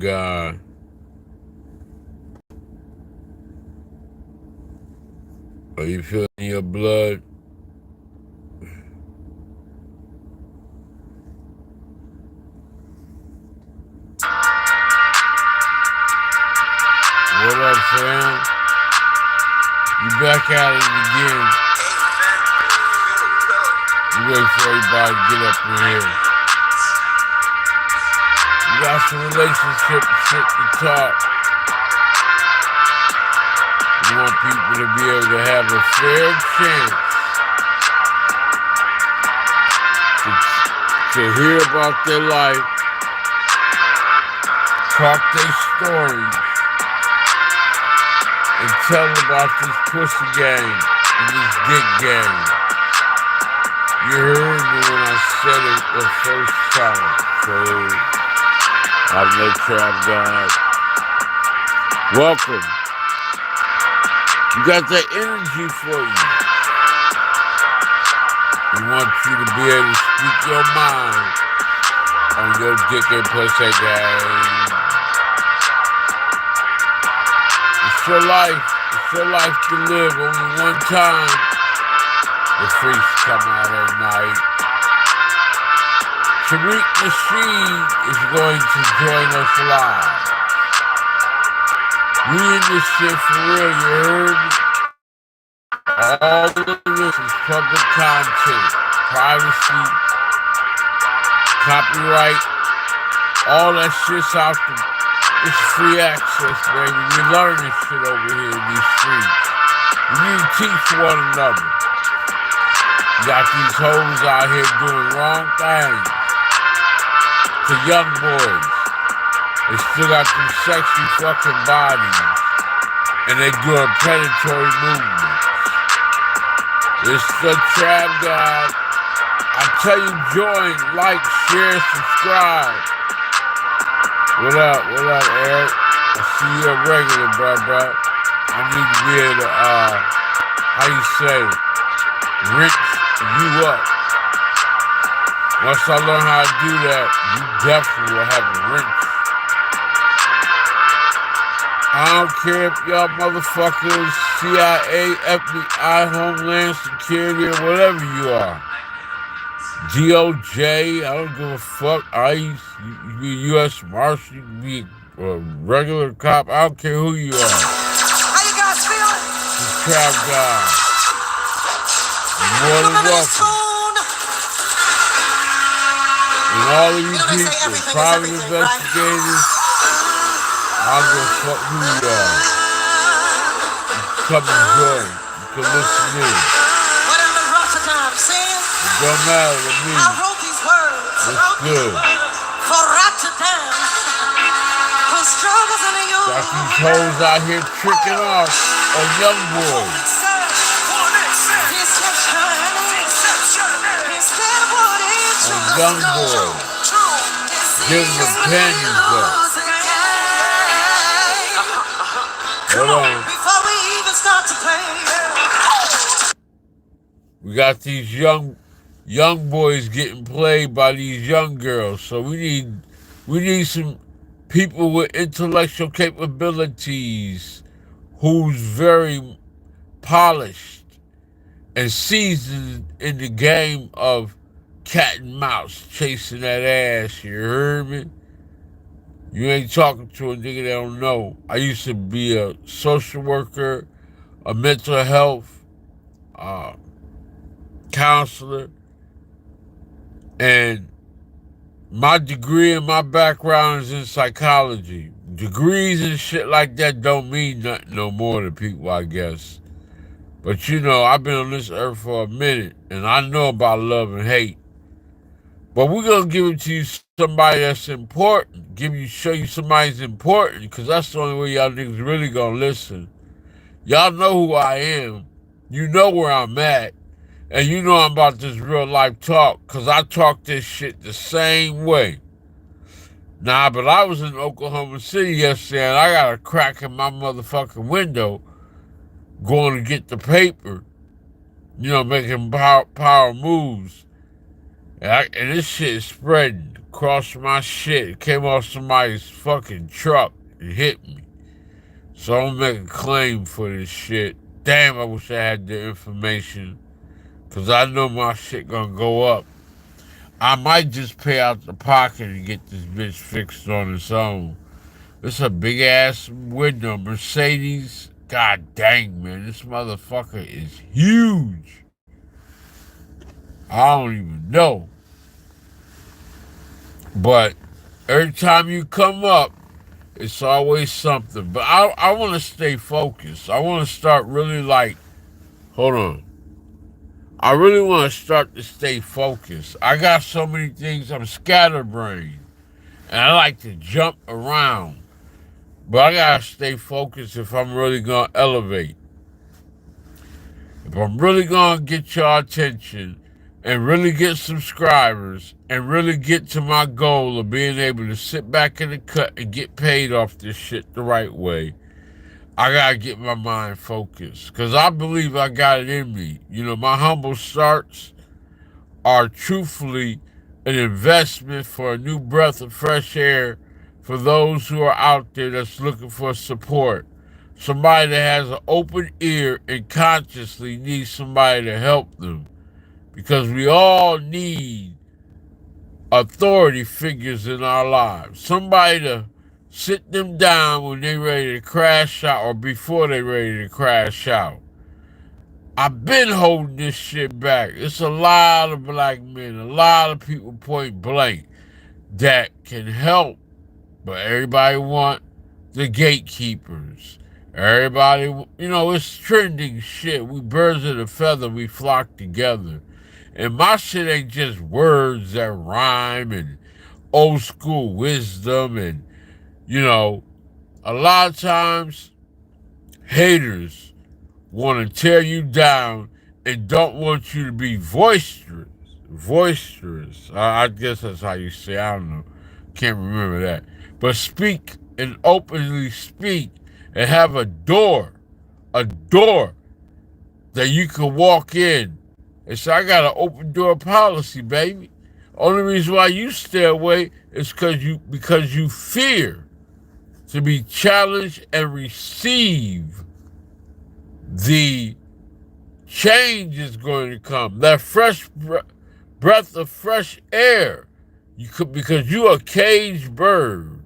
God. Are you feeling your blood? What up, fam? You back at it again. You wait for everybody to get up in here. You got some relationship shit to talk. You want people to be able to have a fair chance to hear about their life, talk their stories, and tell about this pussy game and this dick game. You heard me when I said it the first time. So, I'm no trap god. Welcome. You got that energy for you. We want you to be able to speak your mind on your dick and pussy game. It's your life. It's your life to live only one time. The freaks come out at night. Tariq Nasheed is going to join us live. We in this shit for real, you heard me? All of this is public content, privacy, copyright, all that shit's out there. It's free access, baby. We learn this shit over here in these streets. We need to teach one another. You got these hoes out here doing wrong things to young boys. They still got them sexy fucking bodies, and they doing predatory movements. It's the Trap God. I tell you, join, like, share, subscribe. What up, Eric? I see you a regular, bro. I need to be able to, how you say, rinse you up. Once I learn how to do that, you definitely will have a rinse. I don't care if y'all motherfuckers, CIA, FBI, Homeland Security, or whatever you are. DOJ, I don't give a fuck. ICE, you be a U.S. Marshal, you be a regular cop. I don't care who you are. How you guys feeling? The Trap God. More than welcome. And all of you people, private investigators, I don't give a fuck who you are. You come and join. You can listen in. Whatever Rotterdam says. It don't matter to me. I wrote these words. It's good. For Rotterdam. Who struggles in the youth. Got these hoes out here tricking off on young boys. On young boys. Giving them panties up. Hold on. Before we even start to play. We got these young boys getting played by these young girls. So we need some people with intellectual capabilities who's very polished and seasoned in the game of cat and mouse, chasing that ass, you heard me? You ain't talking to a nigga that don't know. I used to be a social worker, a mental health counselor, and my degree and my background is in psychology. Degrees and shit like that don't mean nothing no more to people, I guess. But you know, I've been on this earth for a minute, and I know about love and hate. But we're going to give it to you somebody that's important. Show you somebody's important, because that's the only way y'all niggas really going to listen. Y'all know who I am. You know where I'm at. And you know I'm about this real life talk, because I talk this shit the same way. Nah, but I was in Oklahoma City yesterday, and I got a crack in my motherfucking window going to get the paper, you know, making power moves. And this shit is spreading crossed my shit. It came off somebody's fucking truck and hit me. So I'm gonna make a claim for this shit. Damn, I wish I had the information. Cause I know my shit gonna go up. I might just pay out the pocket and get this bitch fixed on its own. It's a big ass window, Mercedes. God dang, man, this motherfucker is huge. I don't even know. But every time you come up, it's always something. But I want to stay focused. I want to start really hold on. I really want to start to stay focused. I got so many things. I'm scatterbrained. And I like to jump around. But I got to stay focused if I'm really going to elevate. If I'm really going to get your attention and really get subscribers and really get to my goal of being able to sit back in the cut and get paid off this shit the right way, I got to get my mind focused. Because I believe I got it in me. You know, my humble starts are truthfully an investment for a new breath of fresh air for those who are out there that's looking for support. Somebody that has an open ear and consciously needs somebody to help them. Because we all need authority figures in our lives. Somebody to sit them down when they're ready to crash out or before they're ready to crash out. I've been holding this shit back. It's a lot of black men, a lot of people point blank that can help. But everybody want the gatekeepers. Everybody, you know, it's trending shit. We birds of a feather, we flock together. And my shit ain't just words that rhyme and old school wisdom and, you know, a lot of times haters want to tear you down and don't want you to be boisterous. I guess that's how you say it. I don't know. Can't remember that. But speak and openly speak and have a door that you can walk in. And so I got an open door policy, baby. Only reason why you stay away is because you fear to be challenged and receive the change is going to come. That fresh breath of fresh air. Because you're a caged bird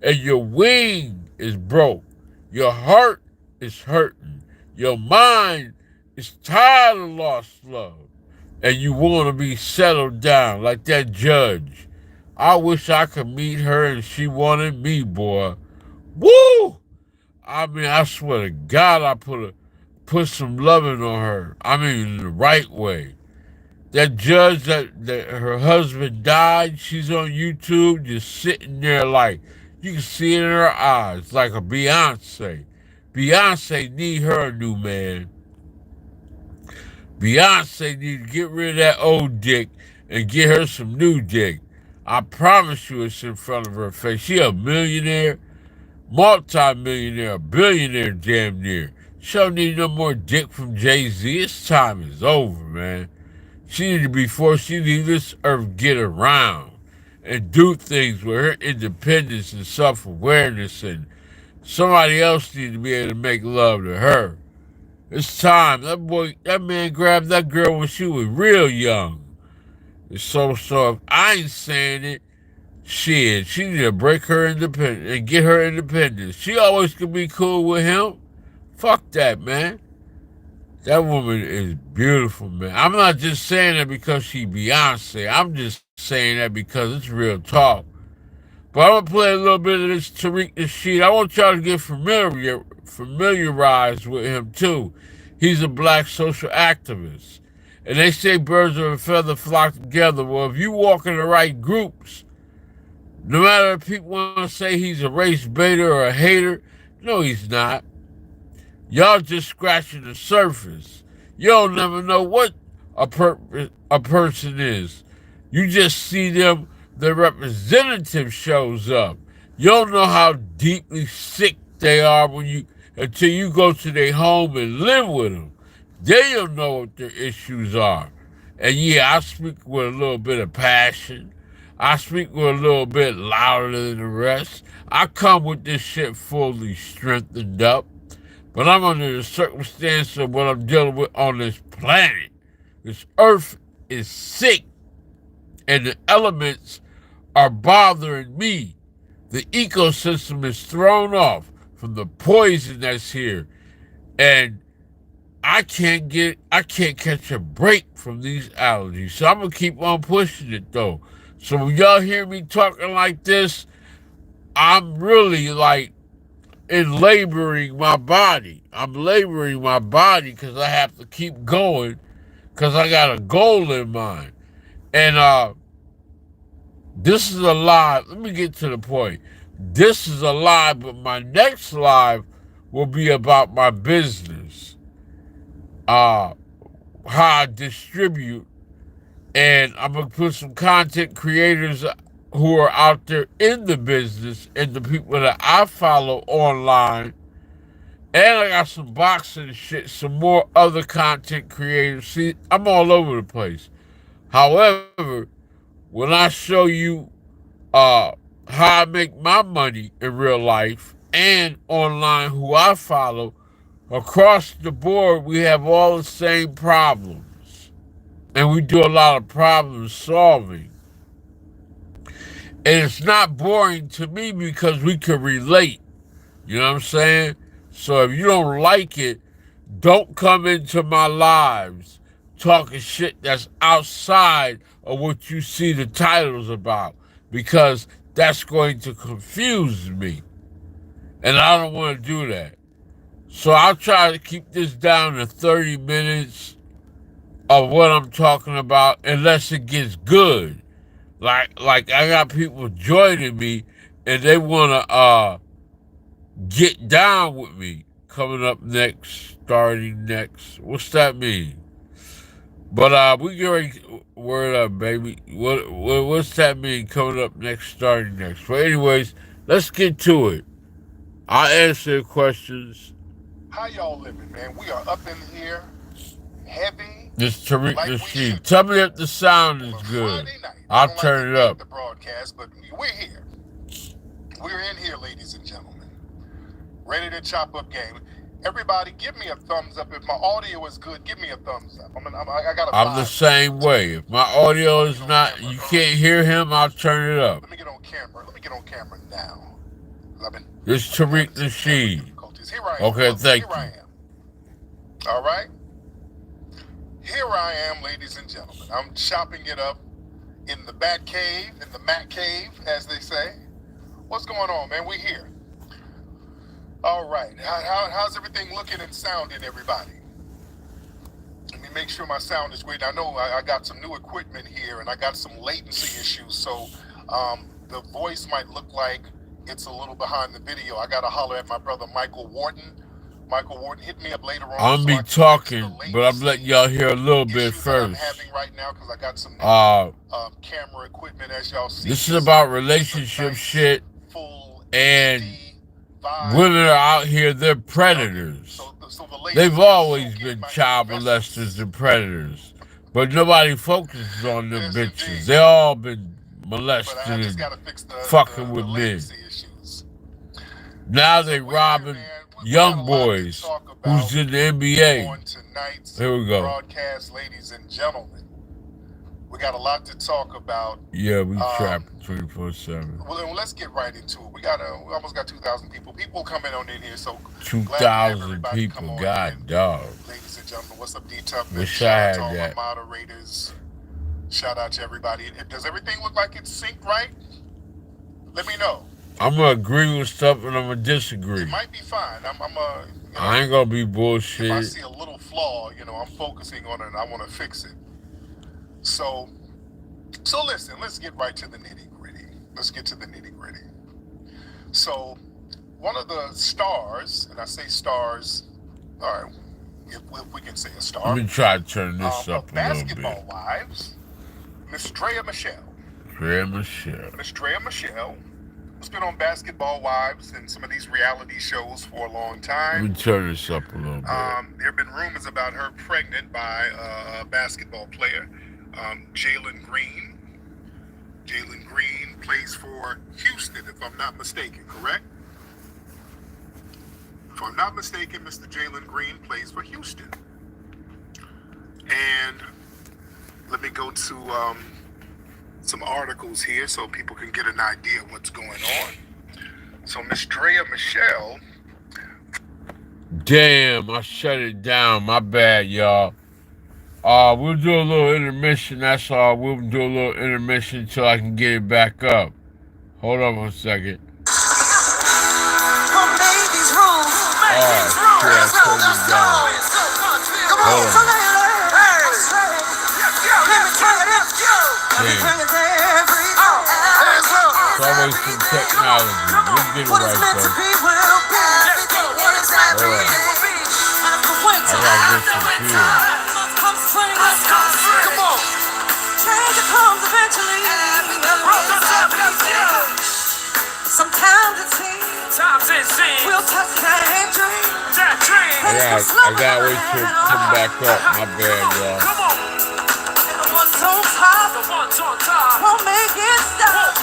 and your wing is broke. Your heart is hurting. Your mind is tired of lost love. And you want to be settled down like that judge. I wish I could meet her and she wanted me, boy. Woo! I mean, I swear to God, I put some loving on her. I mean, in the right way. That judge that her husband died, she's on YouTube just sitting there like, you can see it in her eyes, like a Beyonce. Beyonce need her a new man. Beyonce need to get rid of that old dick and get her some new dick. I promise you it's in front of her face. She a millionaire, multi-millionaire, billionaire damn near. She don't need no more dick from Jay-Z. Its time is over, man. She need to, before she leave this earth, get around and do things with her independence and self-awareness, and somebody else need to be able to make love to her. It's time. That man grabbed that girl when she was real young. It's so if I ain't saying it, she need to break her independence and get her independence. She always could be cool with him. Fuck that, man. That woman is beautiful, man. I'm not just saying that because she Beyonce. I'm just saying that because it's real talk. But I'm going to play a little bit of this Tariq Nasheed. I want y'all to get familiarized with him, too. He's a black social activist. And they say birds of a feather flock together. Well, if you walk in the right groups, no matter if people want to say he's a race baiter or a hater, no, he's not. Y'all just scratching the surface. You don't never know what a person is. You just see them, the representative shows up. You don't know how deeply sick they are until you go to their home and live with them. Then you'll know what their issues are. And yeah, I speak with a little bit of passion. I speak with a little bit louder than the rest. I come with this shit fully strengthened up. But I'm under the circumstance of what I'm dealing with on this planet. This earth is sick, and the elements are bothering me. The ecosystem is thrown off from the poison that's here. And I can't catch a break from these allergies. So I'm gonna keep on pushing it though. So when y'all hear me talking like this, I'm really like laboring my body. I'm laboring my body because I have to keep going because I got a goal in mind. And this is a live. Let me get to the point. This is a live, but my next live will be about my business. How I distribute, and I'm gonna put some content creators who are out there in the business and the people that I follow online. And I got some boxing shit, some more other content creators. See, I'm all over the place. However, when I show you how I make my money in real life and online who I follow, across the board we have all the same problems. And we do a lot of problem solving. And it's not boring to me because we can relate. You know what I'm saying? So if you don't like it, don't come into my lives talking shit that's outside of what you see the titles about, because that's going to confuse me. And I don't want to do that. So I'll try to keep this down to 30 minutes of what I'm talking about, unless it gets good. Like I got people joining me and they want to get down with me. Coming up next, starting next. What's that mean? But we get ready. Word up, baby. What's that mean? Coming up next, starting next. But anyways, let's get to it. I'll answer questions. How y'all living, man? We are up in here, heavy. This Tariq like Nasheed. Tell me if the sound is good. Friday night. I'll turn it up. The broadcast, but we're here. We're in here, ladies and gentlemen. Ready to chop up game. Everybody, give me a thumbs up. If my audio is good, give me a thumbs up. I'm the same way. If my audio is not, you can't hear him, I'll turn it up. Let me get on camera. Now. This Tariq Nasheed. Okay, thank you. Here I am. All right? Here I am, ladies and gentlemen. I'm chopping it up in the Bat Cave, in the Mac Cave, as they say. What's going on, man? We here. All right. How's everything looking and sounding, everybody? Let me make sure my sound is great. I know I got some new equipment here, and I got some latency issues, so the voice might look like it's a little behind the video. I got to holler at my brother, Michael Wharton. Michael Wharton, hit me up later on. I'm be talking, but I'm letting y'all hear a little bit first. I'm having right now because I got some camera equipment, as y'all see. This is about relationship shit, and women are out here, they're predators. They've always been child molesters and predators, but nobody focuses on them bitches. They all been molested and fucking with men. Now they robbing young boys who's in the NBA. Here we go. Broadcast, ladies and gentlemen. We got a lot to talk about. Yeah, we trapping 24/7. Well, then let's get right into it. We almost got 2,000 people. People coming on in here, so 2,000 people. God, dog. Ladies and gentlemen, what's up, D-Tup? Wish I had to all that. my moderators. Shout out to everybody. Does everything look like it's synced right? Let me know. I'm gonna agree with stuff and I'm gonna disagree. It might be fine. I ain't gonna be bullshit. If I see a little flaw, I'm focusing on it and I want to fix it. So listen, let's get right to the nitty gritty. So one of the stars, and I say stars, all right, if we can say a star. Let me try to turn this up a little bit. Basketball Wives, Miss Drea Michelle. Miss Drea Michelle has been on Basketball Wives and some of these reality shows for a long time. Let me turn this up a little bit. There have been rumors about her pregnant by a basketball player, Jalen Green. Jalen Green plays for Houston, if I'm not mistaken, correct? If I'm not mistaken, Mr. Jalen Green plays for Houston. And let me go to some articles here so people can get an idea of what's going on. So Miss Drea Michelle. Damn, I shut it down. My bad, y'all. We'll do a little intermission. That's all. We'll do a little intermission until I can get it back up. Hold on one second. It's always some technology. We'll get it right, though. I gotta get some here. Come on. Change comes eventually. Sometimes it seems we'll touch that dream. I gotta wait till it come back up. My bad, y'all. And the ones on top won't make it stop.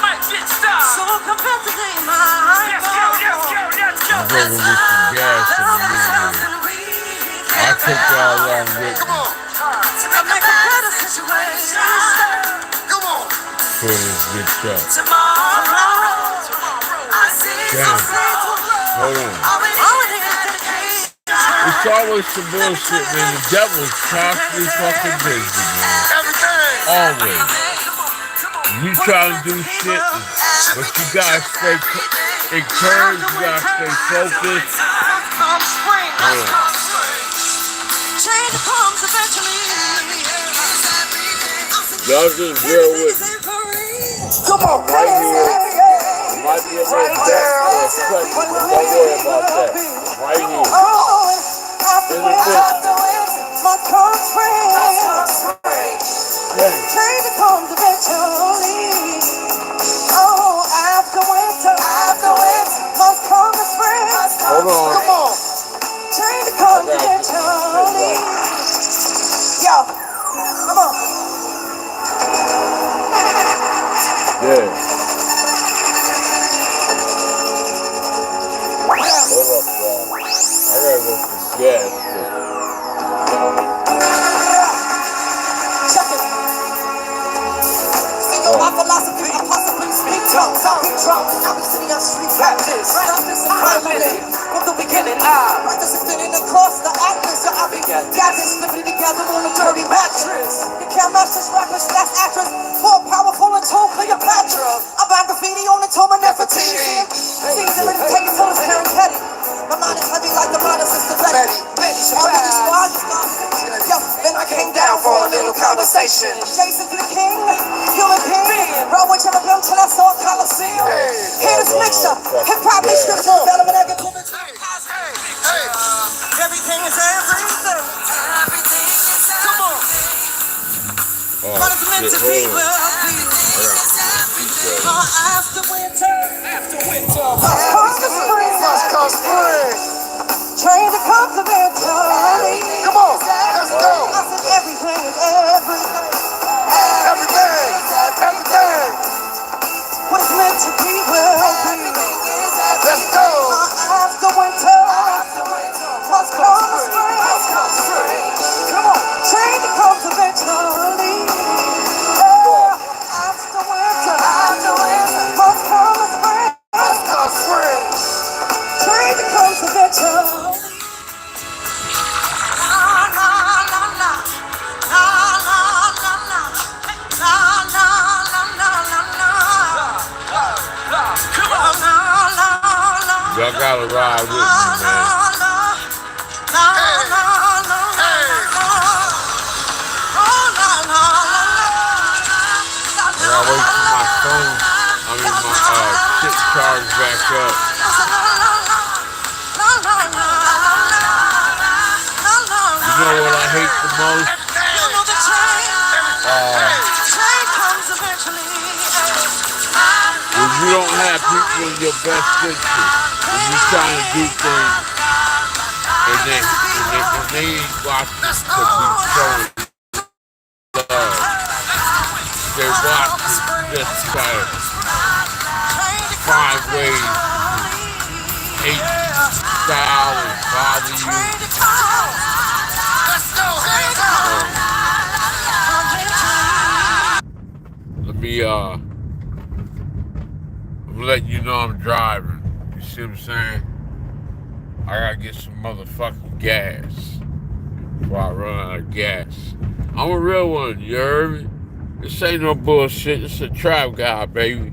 So compare today, my I'm going to get some gas in a minute. I'll take y'all along with me. To make a better situation. Come on. For this bitch up. Tomorrow. Damn. Hold on. It's always some bullshit, man. The devil's constantly fucking busy, man. Always. You try to do shit, but you gotta stay encouraged, you gotta stay focused. Y'all just bear with me. Come on, right here. It might be a little death for a second, but don't worry about that. Right here. In the midst. Change comes eventually. Oh, after winter, must come the spring. Hold on. Come on. Change comes eventually. Yo, come on. Yeah. Hold up, y'all. I gotta go some gas. My philosophy, I possibly speak tongues. I'll be drunk, I'll be sitting on street practice. Right off this apartment, from the beginning, I practice spinning across the atlas. So I'll be gathered, slipping together on a dirty mattress. You can't match this rapper, slash actress. More powerful and tall Cleopatra. I'm on graffiti on the tomb of Nefertiti. Things are really taking till it's Karen Petty. My mind is heavy like the mind of Sister Betty. Yo, then I came down for a little conversation. Jason to the king, human being. Roll with your bill till I saw Coliseum. Hear this mixture, hip-hop is scripture, development, agriculture. Everything is everything. Come on. What it's meant to be will be. After winter, must come spring. Change comes eventually. Come on, let's go. I said everything is everything. Everything. What it's meant to be will be. Let's go. After winter, must come spring. Come on, change comes eventually. After winter, must come spring. Change comes eventually. Y'all gotta ride with me, man. I gotta wait till my phone, my shit charge back up. You know what I hate the most? When you don't have people in your best interest, when you're trying to do things, and they ain't watching to be showing love. they watch it just try to find ways to hate style and bother you. Let me I'm letting you know I'm driving. You see what I'm saying? I gotta get some motherfucking gas before I run out of gas. I'm a real one, you heard me? This ain't no bullshit. It's a trap guy, baby.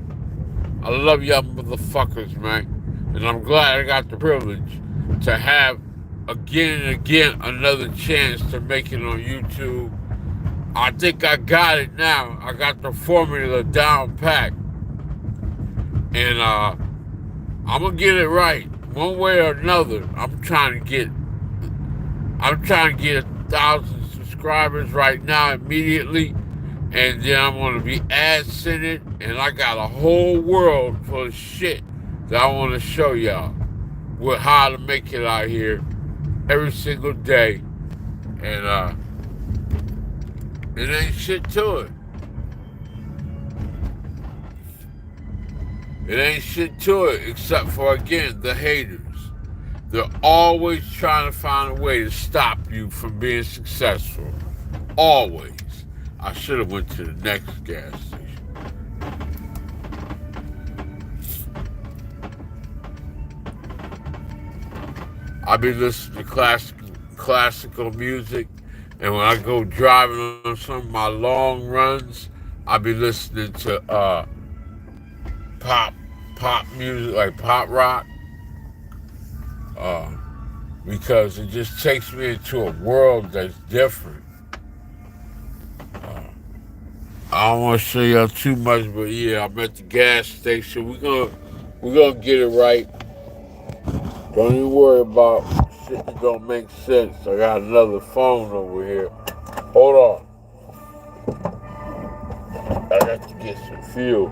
I love y'all motherfuckers, man. And I'm glad I got the privilege to have again and again another chance to make it on YouTube. I think I got it now. I got the formula down pat. And I'm gonna get it right. One way or another. I'm trying to get 1,000 subscribers right now immediately. And then I'm gonna be ad-sent it, and I got a whole world full of shit that I wanna show y'all with how to make it out here every single day. And it ain't shit to it. It ain't shit to it except for, again, the haters. They're always trying to find a way to stop you from being successful. Always. I should have went to the next gas station. I be listening to classical music, and when I go driving on some of my long runs, I be listening to pop music, like pop rock, because it just takes me into a world that's different. I don't want to show y'all too much, but yeah, I'm at the gas station. We're gonna get it right. Don't even worry about shit that don't make sense. I got another phone over here. Hold on. I got to get some fuel.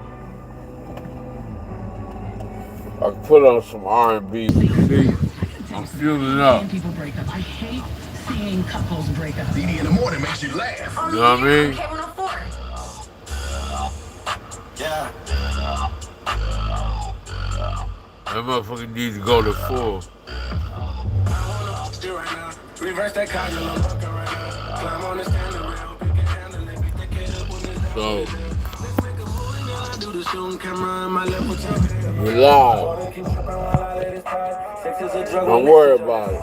I can put on some R&B. See, I'm fueling up. People break up. I hate seeing couples break up. DD in the morning makes you laugh. You know what I mean? Yeah. That motherfucker needs to go to full. Reverse that So, we're live. Don't worry about it.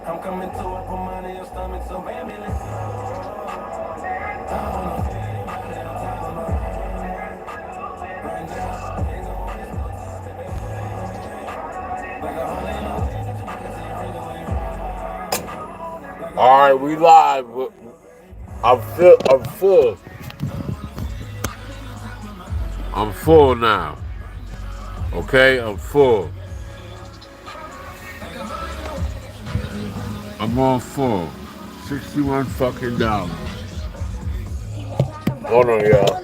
I'm coming to it, put money in your stomach, so baby, let's go. All right, we live. I'm full. I'm full now. Okay, I'm full. I'm on full. $61 fucking dollars. Hold on, y'all.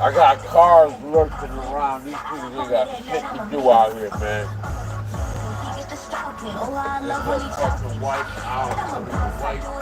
I got cars lurking around. These people ain't got shit to do out here, man. Fucking white out. White.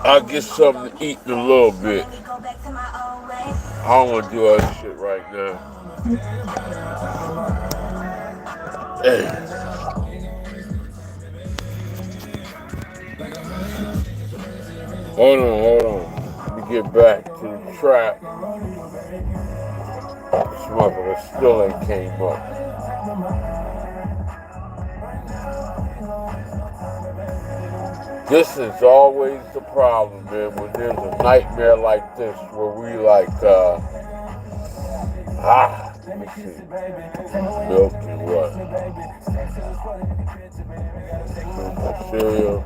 I'll get something to eat in a little bit. I don't want to do all this shit right now. Hey. Hold on. Let me get back to trap. This motherfucker still ain't came up. This is always the problem, man, when there's a nightmare like this where we like, let me see, milk and what? Cereal.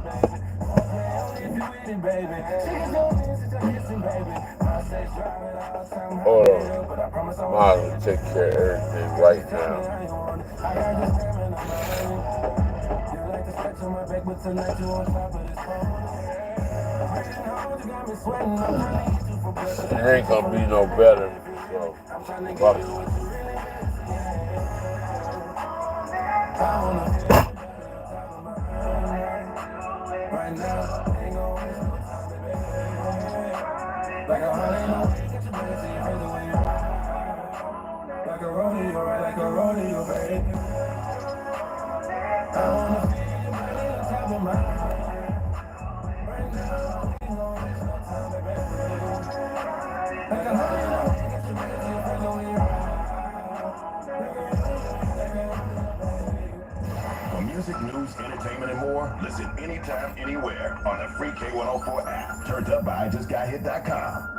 Hold on. Might as well take care of everything right now. It ain't gonna be no better. So, fuck it. For music, news, entertainment, and more, listen anytime, anywhere on the free K104 app. Turned up by IJustGotHit.com.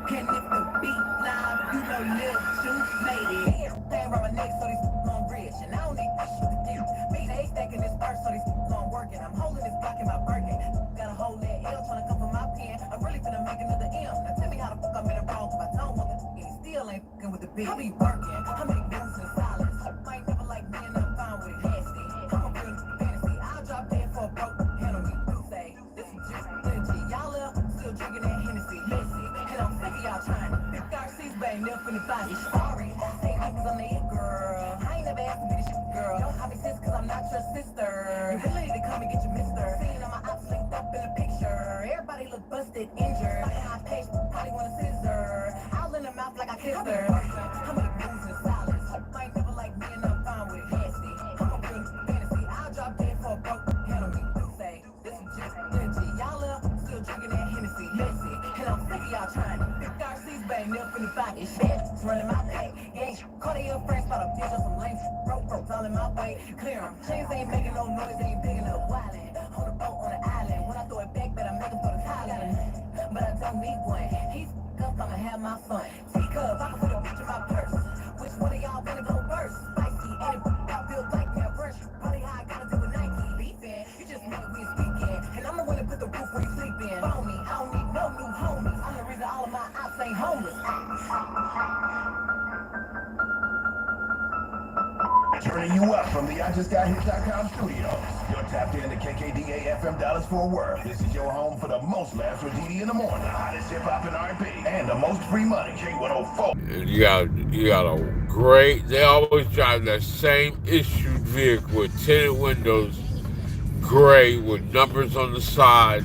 Can lift the beat live, you know Lil Juice made it. Stand around my neck so these on rich, and I don't need to shoot the dick. Me, they stacking this verse so these on working. I'm holding this block in my Birkin. Gotta hold that L, trying to come from my pen. I'm really finna make another M. Now tell me how the fuck I'm in the wrong, cause I don't want the and he still ain't fucking with the beat. I be working, I make moves in silence. I ain't never like me and I'm fine with it. Nasty, I'm a real fantasy. I'll drop dead for a broke, handle me. You say, this is just energy. Y'all up, still drinking that Hennessy. Messy, and I'm sick of y'all trying. Big RC's bang, never finna find you. Sorry, say that cause I'm the it girl. I ain't never asked to be the shit girl. Don't have me sis cause I'm not your sister. You really need to come and get your mister. Seeing all my ops linked up in a picture. Everybody look busted, injured. My high page probably want a scissor. I'll in the mouth like I kissed her. I'm in moves in silence. I ain't never like me and I'm fine with it. Nasty, I'm a real fantasy. I'll drop dead for a broke, handle me. You say, this is just energy. Y'all up, still drinking that Hennessy. Messy, and I'm sick of y'all trying. Big RC's bang, never finna find it. Shit, it's running my pay. Yeah, call your friends, spot a bitch on some lame broke folks all in my way. Clear 'em. Chains ain't making no noise, they ain't big enough. Wildin', on the boat on the island. When I throw it back, better make 'em throw the Thailand. But I don't need one. He's up, I'ma have my fun. T-Cub, I can put a bitch in my purse. Which one of y'all wanna go first? Spicy, and it I feel like that fresh. Probably how I gotta do with Nike. Beefin', you just met we speaking. And I'm the one that put the roof where you sleepin'. Phone me, I don't need no new homies. I'm the reason all of my ops ain't homeless. Turning you up from the IJustGotHit.com studios. You're tapped into KKDA FM Dallas-Fort Worth. This is your home for the most laughs with DD in the morning, the hottest hip-hop and R&B, and the most free money, K104. And you got a great, they always drive that same issued vehicle with tinted windows, gray with numbers on the side.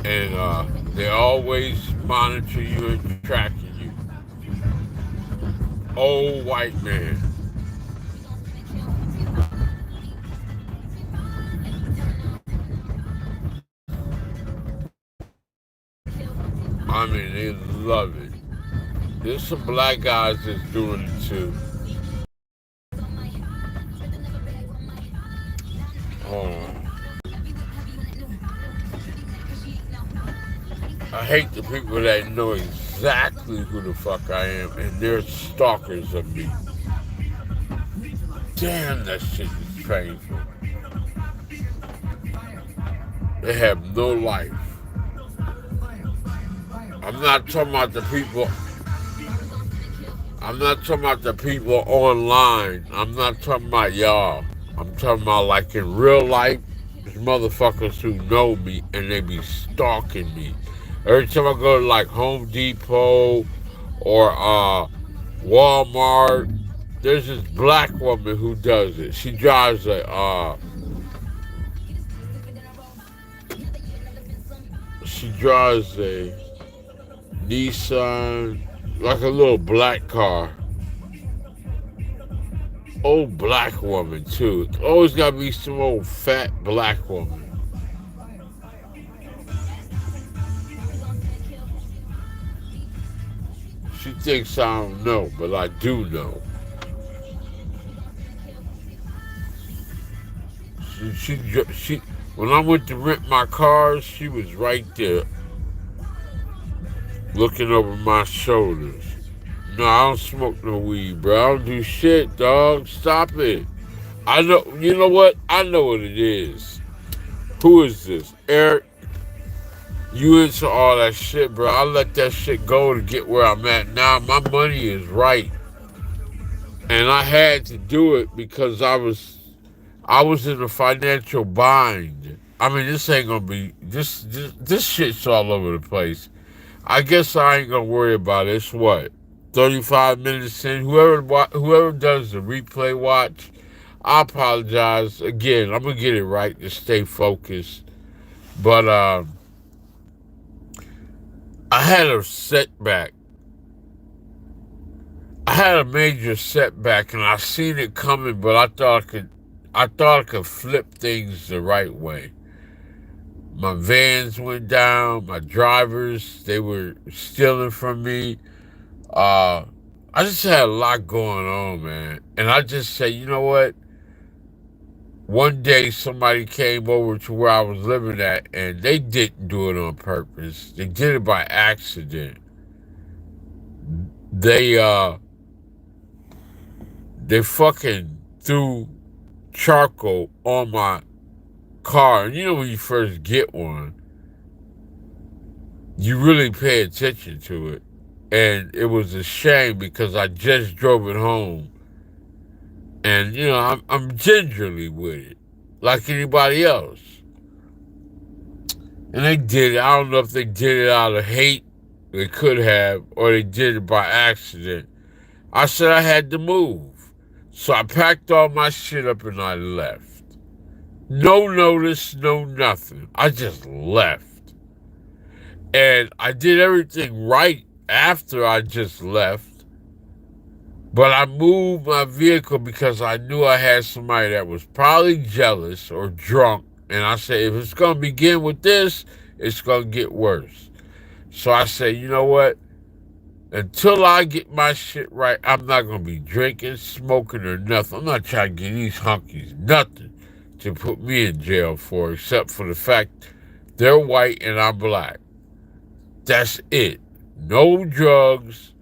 And they always monitor you and tracking you. Old white man. I mean, they love it. There's some black guys that's doing it too. I hate the people that know exactly who the fuck I am and they're stalkers of me. Damn, that shit is painful. They have no life. I'm not talking about the people. I'm not talking about the people online. I'm not talking about y'all. I'm talking about like in real life, there's motherfuckers who know me and they be stalking me. Every time I go to like Home Depot or Walmart, there's this black woman who does it. She drives a Nissan, like a little black car. Old black woman too. It's always gotta be some old fat black woman. She thinks I don't know, but I do know. She when I went to rent my cars, she was right there, looking over my shoulders. No, I don't smoke no weed, bro. I don't do shit, dog. Stop it. I know. You know what? I know what it is. Who is this, Eric? You into all that shit, bro? I let that shit go to get where I'm at now. My money is right, and I had to do it because I was in a financial bind. I mean, this ain't gonna be this shit's all over the place. I guess I ain't gonna worry about it. It's what 35 minutes in. Whoever does the replay watch, I apologize again. I'm gonna get it right to stay focused. But I had a setback. I had a major setback, and I seen it coming. But I thought I could flip things the right way. My vans went down. My drivers, they were stealing from me. I just had a lot going on, man. And I just said, you know what? One day somebody came over to where I was living at, and they didn't do it on purpose. They did it by accident. They fucking threw charcoal on my car. And you know when you first get one, you really pay attention to it. And it was a shame because I just drove it home. And, you know, I'm gingerly with it, like anybody else. And they did it. I don't know if they did it out of hate, they could have, or they did it by accident. I said I had to move. So I packed all my shit up and I left. No notice, no nothing. I just left. And I did everything right after I just left. But I moved my vehicle because I knew I had somebody that was probably jealous or drunk. And I said, if it's going to begin with this, it's going to get worse. So I said, you know what? Until I get my shit right, I'm not going to be drinking, smoking, or nothing. I'm not trying to get these hunkies nothing to put me in jail for, except for the fact they're white and I'm black. That's it. No drugs,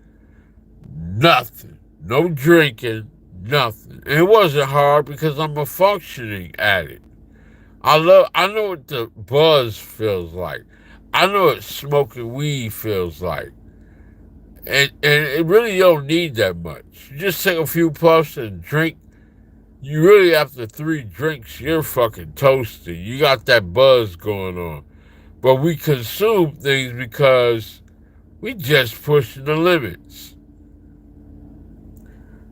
nothing. No drinking, nothing. And it wasn't hard because I'm a functioning addict. I know what the buzz feels like. I know what smoking weed feels like. And it really don't need that much. You just take a few puffs and drink. You really, after 3 drinks, you're fucking toasted. You got that buzz going on. But we consume things because we just pushing the limits.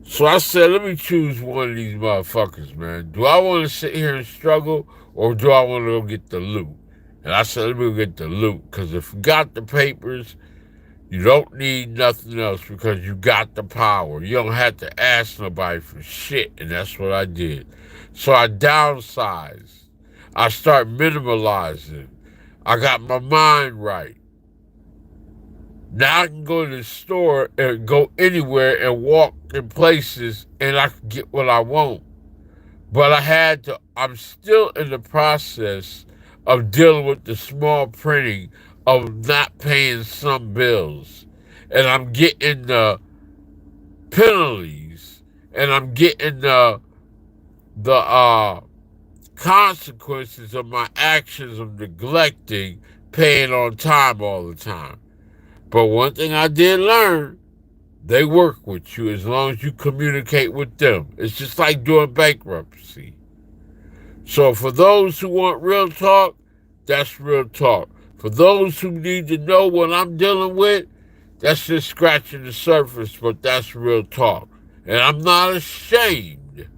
So I said, let me choose one of these motherfuckers, man. Do I want to sit here and struggle, or do I want to go get the loot? And I said, let me go get the loot, because if you got the papers, you don't need nothing else because you got the power. You don't have to ask nobody for shit, and that's what I did. So I downsized. I start minimalizing. I got my mind right. Now I can go to the store and go anywhere and walk in places and I can get what I want. But I'm still in the process of dealing with the small printing of not paying some bills. And I'm getting the penalties and I'm getting the consequences of my actions of neglecting paying on time all the time. But one thing I did learn, they work with you as long as you communicate with them. It's just like doing bankruptcy. So for those who want real talk, that's real talk. For those who need to know what I'm dealing with, that's just scratching the surface, but that's real talk. And I'm not ashamed.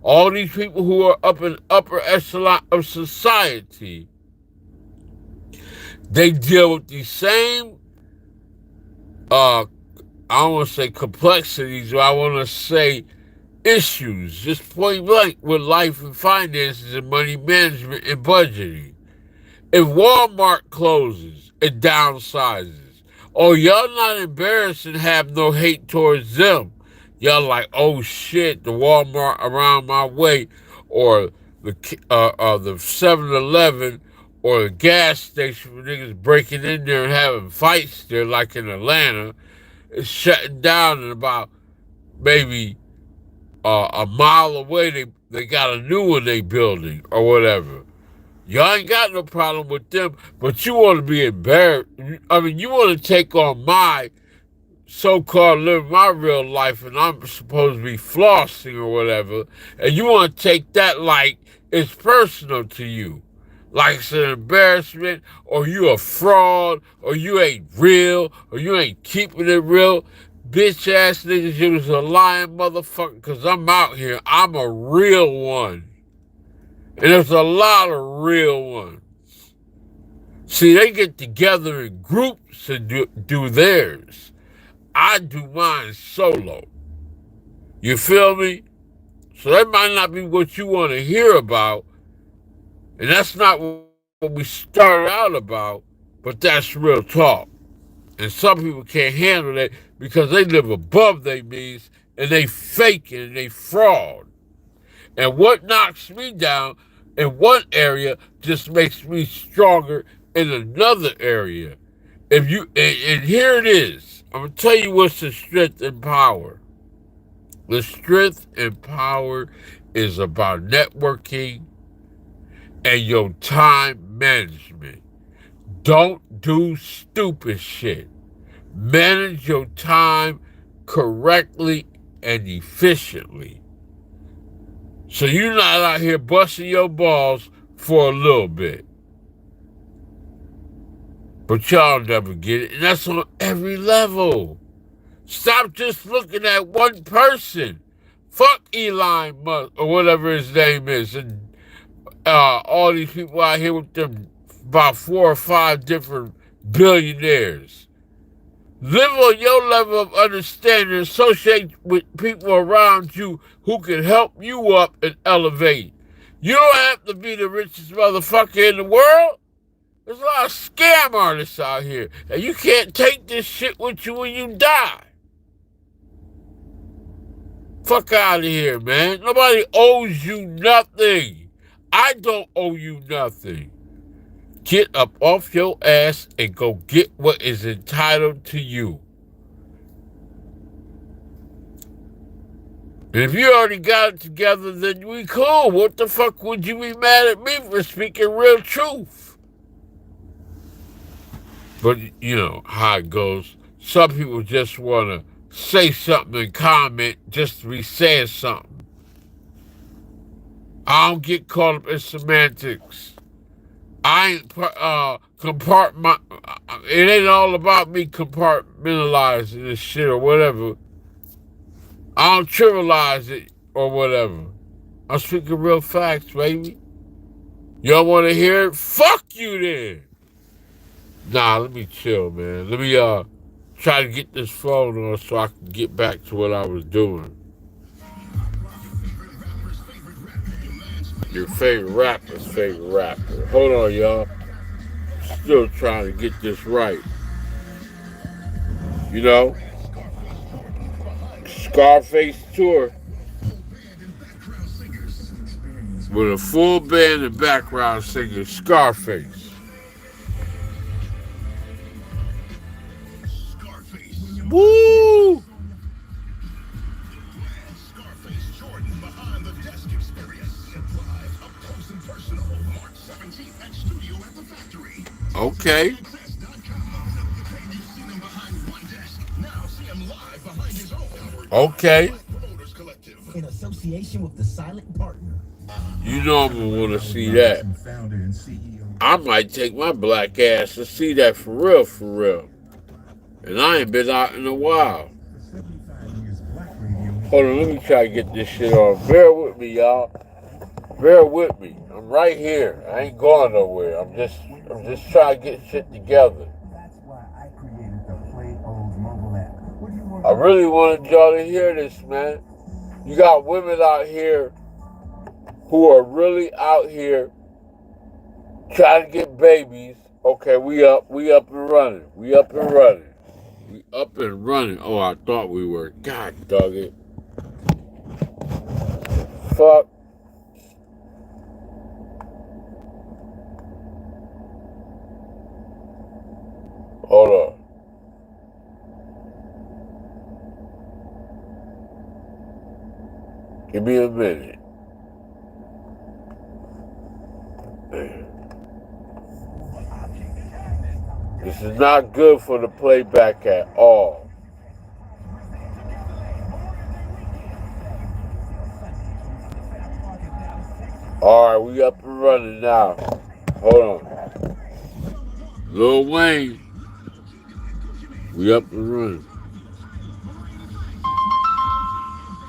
All these people who are up in upper echelon of society, they deal with these same I don't want to say complexities, or I want to say issues, just point blank, with life and finances and money management and budgeting. If Walmart closes and downsizes, Oh, y'all not embarrassed and have no hate towards them. Y'all like, oh shit, the Walmart around my way, or the 7-Eleven, or the gas station where niggas breaking in there and having fights there, like in Atlanta, is shutting down. And about maybe a mile away, they got a new one they building or whatever. Y'all ain't got no problem with them, but you want to be embarrassed. I mean, you want to take on my so-called living my real life, and I'm supposed to be flossing or whatever, and you want to take that like it's personal to you, like it's an embarrassment, or you a fraud, or you ain't real, or you ain't keeping it real. Bitch ass niggas, you was a lying motherfucker, because I'm out here. I'm a real one. And there's a lot of real ones. See, they get together in groups and do theirs. I do mine solo. You feel me? So that might not be what you want to hear about, and that's not what we started out about, but that's real talk. And some people can't handle that because they live above their means and they fake it and they fraud. And what knocks me down in one area just makes me stronger in another area. If you and here it is. I'm gonna tell you what's the strength and power. The strength and power is about networking and your time management. Don't do stupid shit. Manage your time correctly and efficiently. So you're not out here busting your balls for a little bit. But y'all never get it. And that's on every level. Stop just looking at one person. Fuck Elon Musk or whatever his name is. And all these people out here with them about 4 or 5 different billionaires. Live on your level of understanding. Associate with people around you who can help you up and elevate. You don't have to be the richest motherfucker in the world. There's a lot of scam artists out here, and you can't take this shit with you when you die. Fuck out of here, man. Nobody owes you nothing. I don't owe you nothing. Get up off your ass and go get what is entitled to you. And if you already got it together, then we cool. What the fuck would you be mad at me for speaking real truth? But you know how it goes. Some people just want to say something and comment just to be saying something. I don't get caught up in semantics. I ain't it ain't all about me compartmentalizing this shit or whatever. I don't trivialize it or whatever. I'm speaking real facts, baby. Y'all want to hear it? Fuck you then. Nah, let me chill, man. Let me try to get this phone on so I can get back to what I was doing. Your favorite rapper's favorite rapper. Hold on, y'all. Still trying to get this right. You know? Scarface tour with a full band and background singer, Scarface. Woo! Okay. Okay. In association with the Silent Partner. You know I'm gonna want to see that. I might take my black ass to see that for real, for real. And I ain't been out in a while. Hold on, let me try to get this shit on. Bear with me, y'all. Bear with me. I'm right here. I ain't going nowhere. I'm just trying to get shit together. I really wanted y'all to hear this, man. You got women out here who are really out here trying to get babies. Okay, we up and running. We up and running. We up and running. Oh, I thought we were. God dog it. Fuck. Hold on. Give me a minute. This is not good for the playback at all. All right, we up and running now. Hold on. Lil Wayne, we up and running.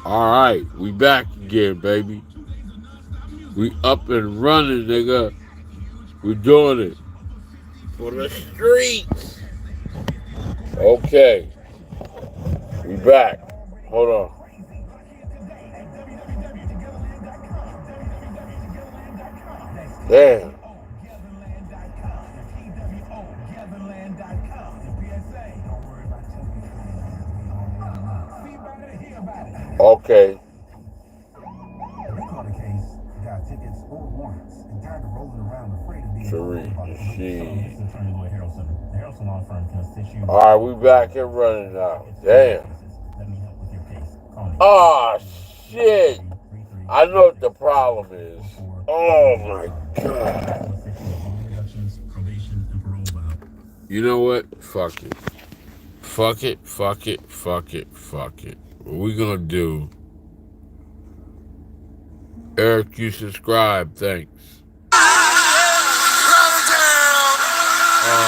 All right, we back again, baby. We up and running, nigga. We doing it for the streets. Okay, we back. Hold on. Damn. Okay. All right, we back and running now. Damn. Oh, shit. I know what the problem is. Oh, my God. You know what? Fuck it. Fuck it, fuck it, fuck it, fuck it. What we gonna do? Eric, you subscribe. Thanks. Let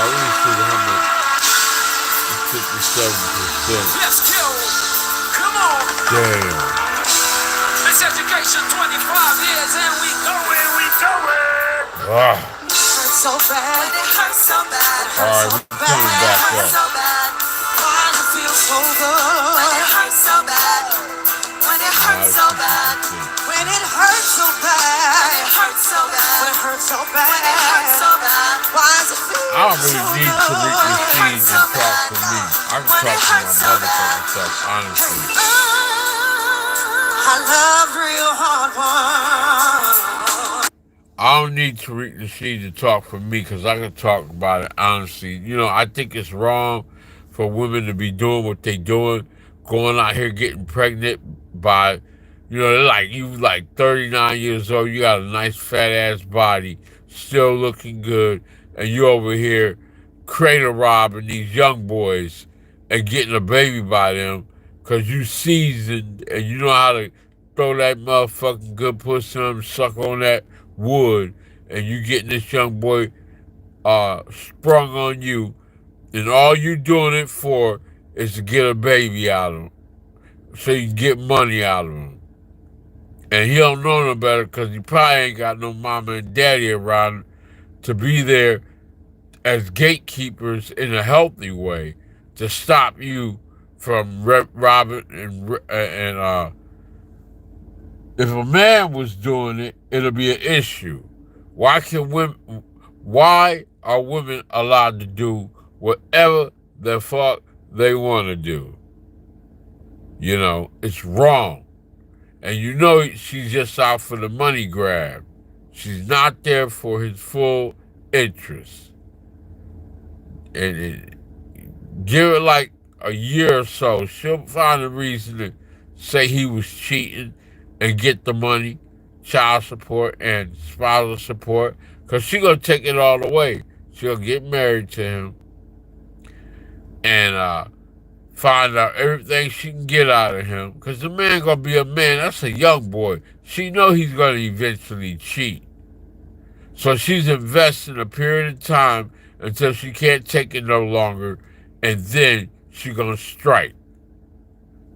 me see how much. 57%. Let's go. Come on. Damn. This education 25 years and we going. Ah. Hurts so bad. It hurts so bad. All right, we coming back up. So bad. Why it feels so good? When it hurts so bad. When it hurts so bad. When it hurts so bad. When it hurts so bad. When it hurts so bad. When it hurts so bad. Why does it feel I don't really need to read these feeds and talk for me. I can talk to my motherfucking self, honestly. I love real hard ones. I don't need to read the sheet to talk for me because I can talk about it honestly. You know, I think it's wrong for women to be doing what they doing, going out here getting pregnant by, you know, they're like, you like 39 years old, you got a nice fat ass body, still looking good, and you over here cradle robbing these young boys and getting a baby by them because you seasoned and you know how to throw that motherfucking good pussy on them, suck on that wood, and you getting this young boy sprung on you, and all you doing it for is to get a baby out of him so you can get money out of him. And he don't know no better because he probably ain't got no mama and daddy around to be there as gatekeepers in a healthy way to stop you from robbing and if a man was doing it, it'll be an issue. Why are women allowed to do whatever the fuck they want to do? You know, it's wrong. And you know she's just out for the money grab. She's not there for his full interest. And give it like a year or so, she'll find a reason to say he was cheating and get the money, child support and spousal support, because she's going to take it all away. She'll get married to him and find out everything she can get out of him, because the man going to be a man. That's a young boy. She know he's going to eventually cheat. So she's investing a period of time until she can't take it no longer, and then she going to strike.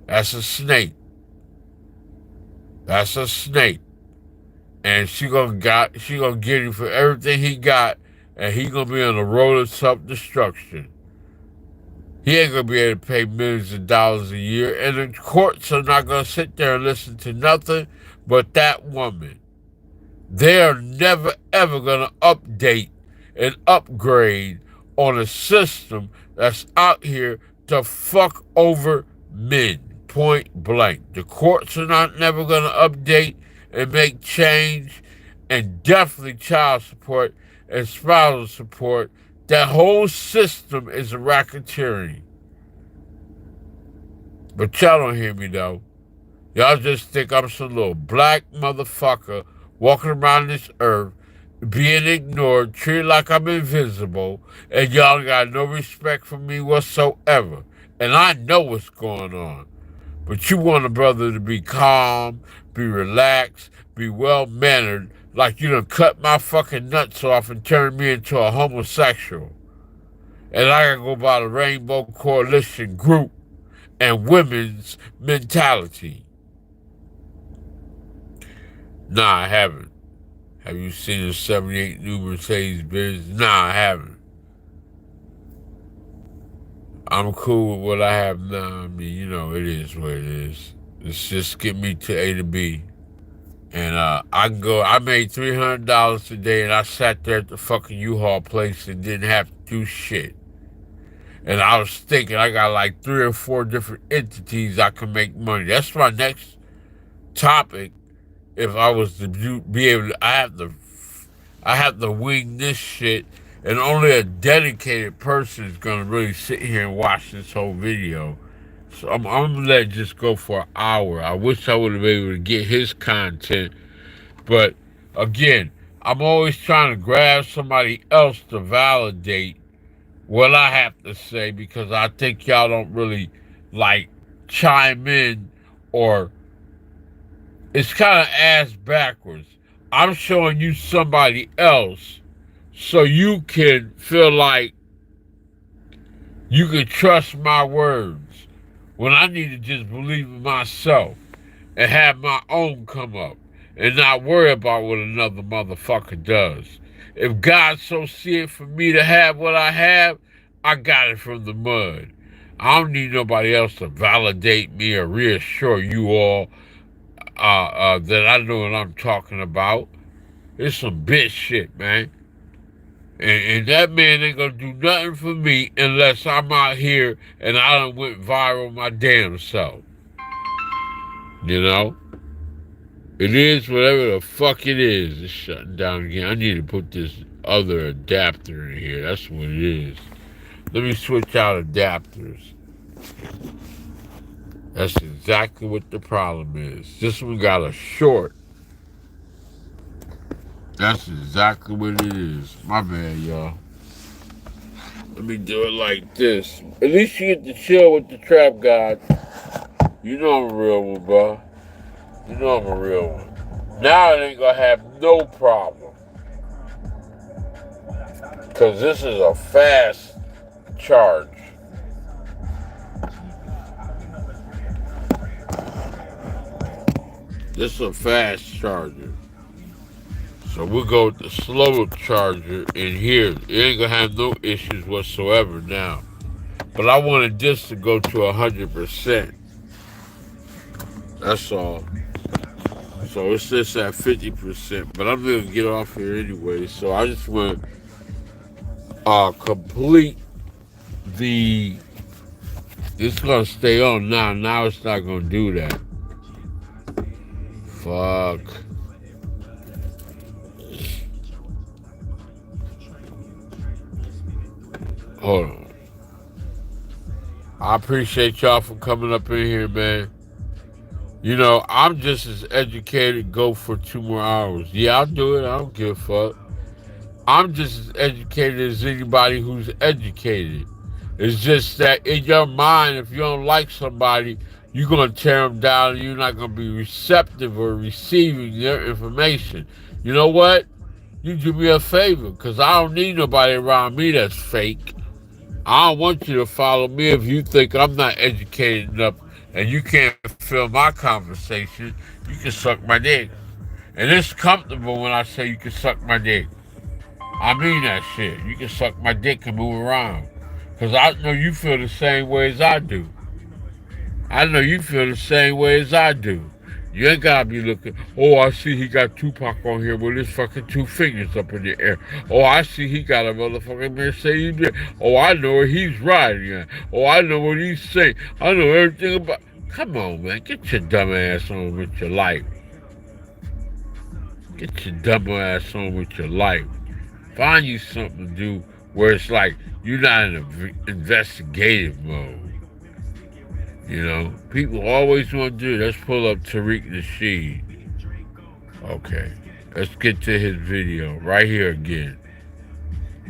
That's a snake. That's a snake. And she gonna get him for everything he got, and he gonna be on the road of self-destruction. He ain't gonna be able to pay millions of dollars a year, and the courts are not gonna sit there and listen to nothing but that woman. They are never ever gonna update and upgrade on a system that's out here to fuck over men, point blank. The courts are not never going to update and make change, and definitely child support and spousal support. That whole system is a racketeering. But y'all don't hear me though. Y'all just think I'm some little black motherfucker walking around this earth, being ignored, treated like I'm invisible, and y'all got no respect for me whatsoever. And I know what's going on. But you want a brother to be calm, be relaxed, be well-mannered, like you done cut my fucking nuts off and turned me into a homosexual. And I gotta go by the Rainbow Coalition group and women's mentality. Nah, I haven't. Have you seen the 78 new Mercedes Benz? Nah, I haven't. I'm cool with what I have now. I mean, you know, it is what it is. Let's just get me to A to B. And I made $300 today and I sat there at the fucking U-Haul place and didn't have to do shit. And I was thinking I got like 3 or 4 different entities I can make money. That's my next topic. If I was to be able to, I have to wing this shit, and only a dedicated person is gonna really sit here and watch this whole video. So I'm gonna let it just go for an hour. I wish I would have been able to get his content, but again, I'm always trying to grab somebody else to validate what I have to say because I think y'all don't really like chime in, or it's kind of ass backwards. I'm showing you somebody else so you can feel like you can trust my words when I need to just believe in myself and have my own come up and not worry about what another motherfucker does. If God so see it for me to have what I have, I got it from the mud. I don't need nobody else to validate me or reassure you all that I know what I'm talking about. It's some bitch shit, man. And that man ain't gonna do nothing for me unless I'm out here and I done went viral my damn self. You know? It is whatever the fuck it is. It's shutting down again. I need to put this other adapter in here. That's what it is. Let me switch out adapters. That's exactly what the problem is. This one got a short. That's exactly what it is. My bad, y'all. Let me do it like this. At least you get to chill with the trap god. You know I'm a real one, bro. You know I'm a real one. Now it ain't gonna have no problem. Cause this is a fast charge. This is a fast charger. So we'll go with the slow charger in here. It ain't gonna have no issues whatsoever now. But I wanted this to go to 100%. That's all. So it's just at 50%. But I'm gonna get off here anyway. So I just want to complete the. It's gonna stay on now. Now it's not gonna do that. Fuck. Hold on. I appreciate y'all for coming up in here, man. You know, I'm just as educated. Go for 2 more hours. Yeah, I'll do it. I don't give a fuck. I'm just as educated as anybody who's educated. It's just that in your mind, if you don't like somebody, you're going to tear them down and you're not going to be receptive or receiving their information. You know what? You do me a favor, because I don't need nobody around me that's fake. I don't want you to follow me if you think I'm not educated enough and you can't feel my conversation. You can suck my dick. And it's comfortable when I say you can suck my dick. I mean that shit. You can suck my dick and move around. Because I know you feel the same way as I do. I know you feel the same way as I do. You ain't gotta be looking, oh, I see he got Tupac on here with his fucking 2 fingers up in the air. Oh, I see he got a motherfucking Mercedes. Oh, I know what he's riding at. Oh, I know what he's saying. I know everything about. Come on, man. Get your dumb ass on with your life. Get your dumb ass on with your life. Find you something to do where it's like you're not in an investigative mode. You know, people always want to do. Let's pull up Tariq Nasheed. Okay, let's get to his video right here again.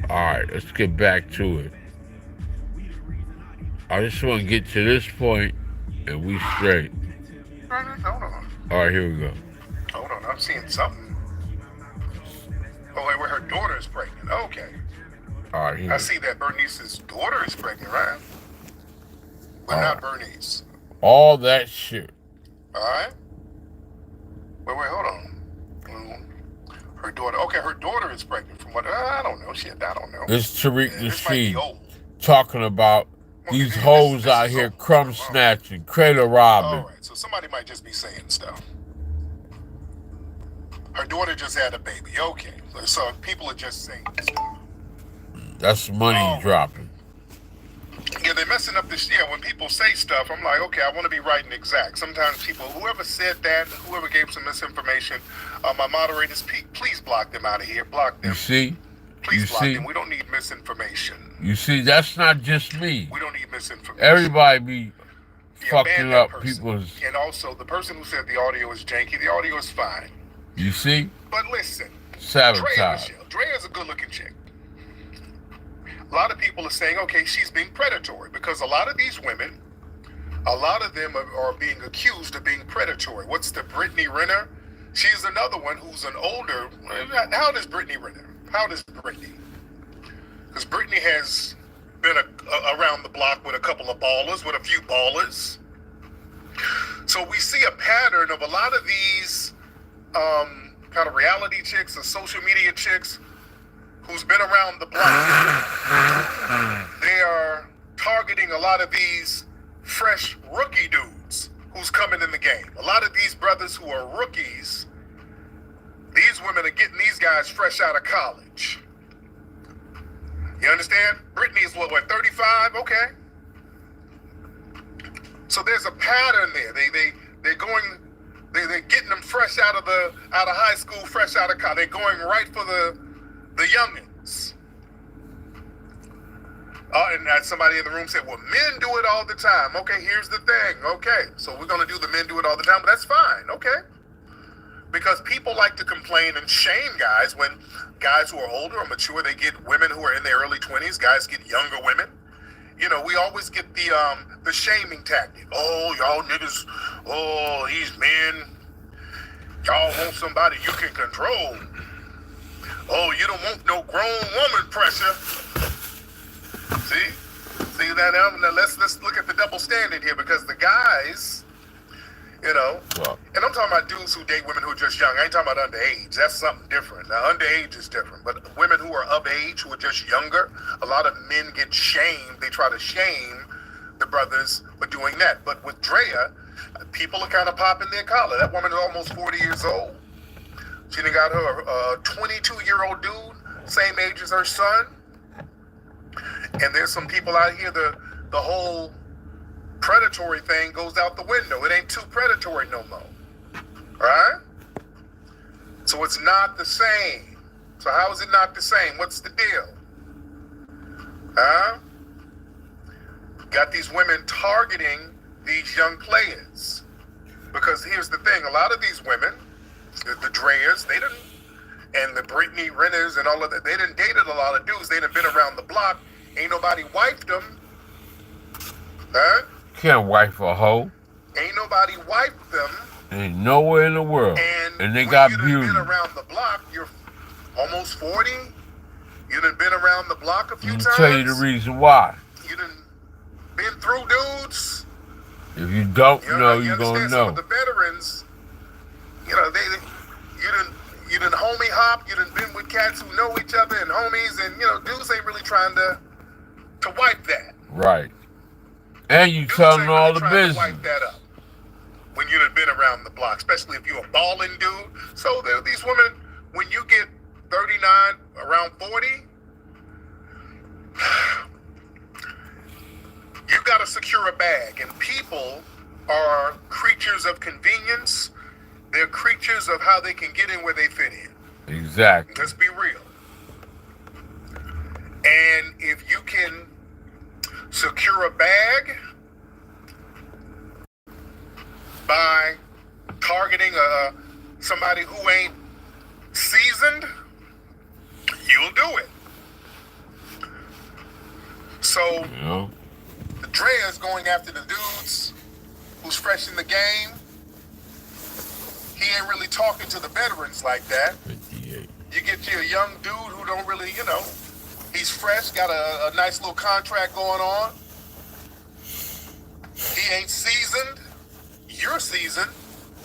All right, let's get back to it. I just want to get to this point and we straight. Hold on. All right, here we go. Hold on, I'm seeing something. Oh, wait, where her daughter is pregnant. Okay. All right, here. I see that Bernice's daughter is pregnant, right? But not Bernice. All that shit. All right. Wait, hold on. Her daughter. Okay, her daughter is pregnant. From what? I don't know. Shit, I don't know. It's Tariq Nasheed old. talking about these hoes out here crumb snatching, cradle robbing. All right, so somebody might just be saying stuff. Her daughter just had a baby. Okay, so people are just saying stuff. That's money dropping. Yeah, they're messing up this. Yeah, when people say stuff, I'm like, okay, I want to be right and exact. Sometimes people, whoever said that, whoever gave some misinformation, my moderators, please block them out of here. Block them. You see? Please block them. We don't need misinformation. You see, that's not just me. We don't need misinformation. Everybody be fucking up people's. And also, the person who said the audio is janky, the audio is fine. You see? But listen, sabotage. Drea is a good-looking chick. A lot of people are saying, okay, she's being predatory because a lot of these women, a lot of them are being accused of being predatory. What's the Brittany Renner? She's another one who's an older. How old is Brittany Renner? How old is Brittany? Because Brittany has been around the block with a couple of ballers, with a few ballers. So we see a pattern of a lot of these kind of reality chicks or social media chicks who's been around the block. They are targeting a lot of these fresh rookie dudes who's coming in the game. A lot of these brothers who are rookies, these women are getting these guys fresh out of college. You understand? Brittany's what 35? Okay. So there's a pattern there. They're getting them fresh out of high school, fresh out of college. They're going right for the youngins. And somebody in the room said, well, men do it all the time. Okay, here's the thing. Okay, so we're going to do the men do it all the time, but that's fine. Okay. Because people like to complain and shame guys when guys who are older or mature, they get women who are in their early 20s, guys get younger women. You know, we always get the shaming tactic. Oh, y'all niggas, oh, these men, y'all want somebody you can control. Oh, you don't want no grown woman pressure. See that now? Let's look at the double standard here because the guys, you know, and I'm talking about dudes who date women who are just young. I ain't talking about underage. That's something different. Now, underage is different, but women who are of age, who are just younger, a lot of men get shamed. They try to shame the brothers for doing that. But with Drea, people are kind of popping their collar. That woman is almost 40 years old. She done got her 22-year-old dude, same age as her son. And there's some people out here, the whole predatory thing goes out the window. It ain't too predatory no more. Right? So it's not the same. So how is it not the same? What's the deal? Huh? Got these women targeting these young players. Because here's the thing, a lot of these women, the Dreas, they didn't, and the Brittany Renners and all of that, they done dated a lot of dudes. They done been around the block. Ain't nobody wifed them. Huh? Can't wife a hoe. Ain't nobody wiped them. Ain't nowhere in the world. And they got beauty. You done been around the block, you're almost 40. You done been around the block a few times. I'll tell you the reason why. You done been through dudes. If you don't know, you're gonna know. Some of the veterans, you know, you done homie hop, you done been with cats who know each other and homies, and you know, dudes ain't really trying to wipe that. Right. And you telling all the business. Wipe that up. when you've been around the block, especially if you're a balling dude. So there are these women, when you get 39, around 40, you got to secure a bag. And people are creatures of convenience. They're creatures of how they can get in where they fit in. Exactly. Let's be real. And if you can secure a bag by targeting somebody who ain't seasoned, you'll do it. So, Drea is going after the dudes who's fresh in the game. He ain't really talking to the veterans like that. 58. You get you a young dude who don't really, he's fresh, got a nice little contract going on. He ain't seasoned. You're seasoned.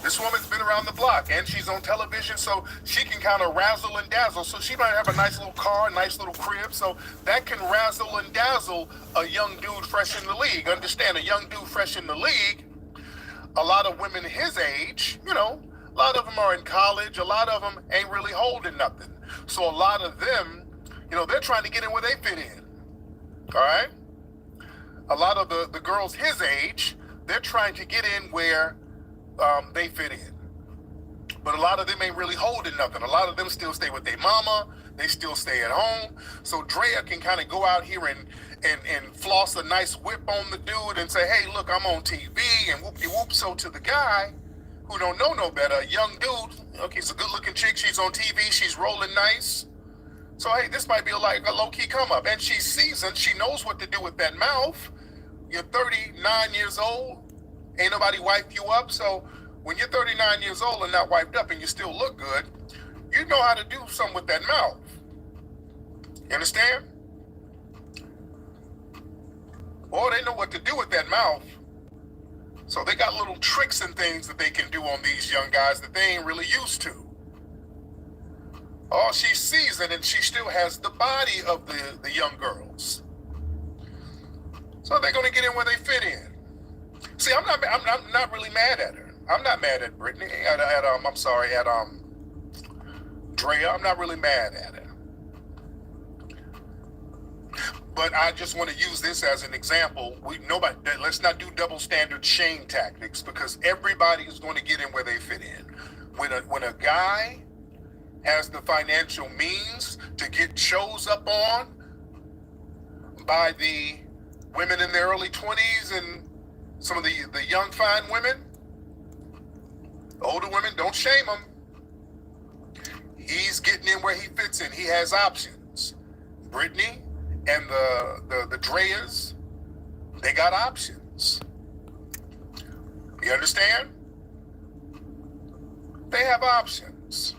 This woman's been around the block, and she's on television, so she can kind of razzle and dazzle. So she might have a nice little car, a nice little crib, so that can razzle and dazzle a young dude fresh in the league. Understand, a young dude fresh in the league, a lot of women his age, a lot of them are in college, a lot of them ain't really holding nothing. So a lot of them, they're trying to get in where they fit in, all right? A lot of the girls his age, they're trying to get in where they fit in. But a lot of them ain't really holding nothing. A lot of them still stay with their mama. They still stay at home. So Drea can kind of go out here and floss a nice whip on the dude and say, hey, look, I'm on TV and whoop-de-whoop. So to the guy who don't know no better, a young dude, okay, it's a good-looking chick. She's on TV. She's rolling nice. So, hey, this might be like a low-key come-up. And she's seasoned. She knows what to do with that mouth. You're 39 years old. Ain't nobody wiped you up. So when you're 39 years old and not wiped up and you still look good, you know how to do something with that mouth. You understand? Or they know what to do with that mouth. So they got little tricks and things that they can do on these young guys that they ain't really used to. Oh, she's seasoned and she still has the body of the young girls. So they're going to get in where they fit in. See, I'm not really mad at her. I'm not mad at Brittany. At Drea. I'm not really mad at her. But I just want to use this as an example. Let's not do double standard shame tactics, because everybody is going to get in where they fit in. When a guy has the financial means to get shows up on by the women in their early 20s and some of the young, fine women, older women, don't shame him. He's getting in where he fits in. He has options. Brittany and the Dreas, they got options. You understand? They have options.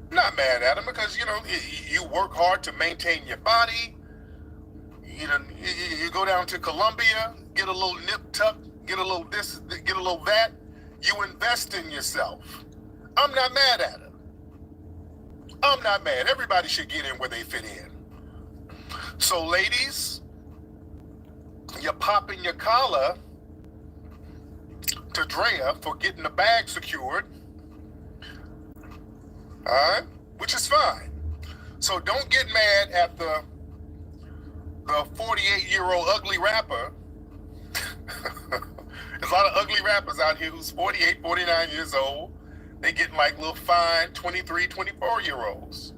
I'm not mad at them because, you work hard to maintain your body. You go down to Colombia, get a little nip tuck, get a little this, get a little that. You invest in yourself. I'm not mad at it. I'm not mad. Everybody should get in where they fit in. So ladies, you're popping your collar to Drea for getting the bag secured. All right? Which is fine. So don't get mad at the 48-year-old ugly rapper. There's a lot of ugly rappers out here who's 48, 49 years old. They getting like little fine 23, 24-year-olds.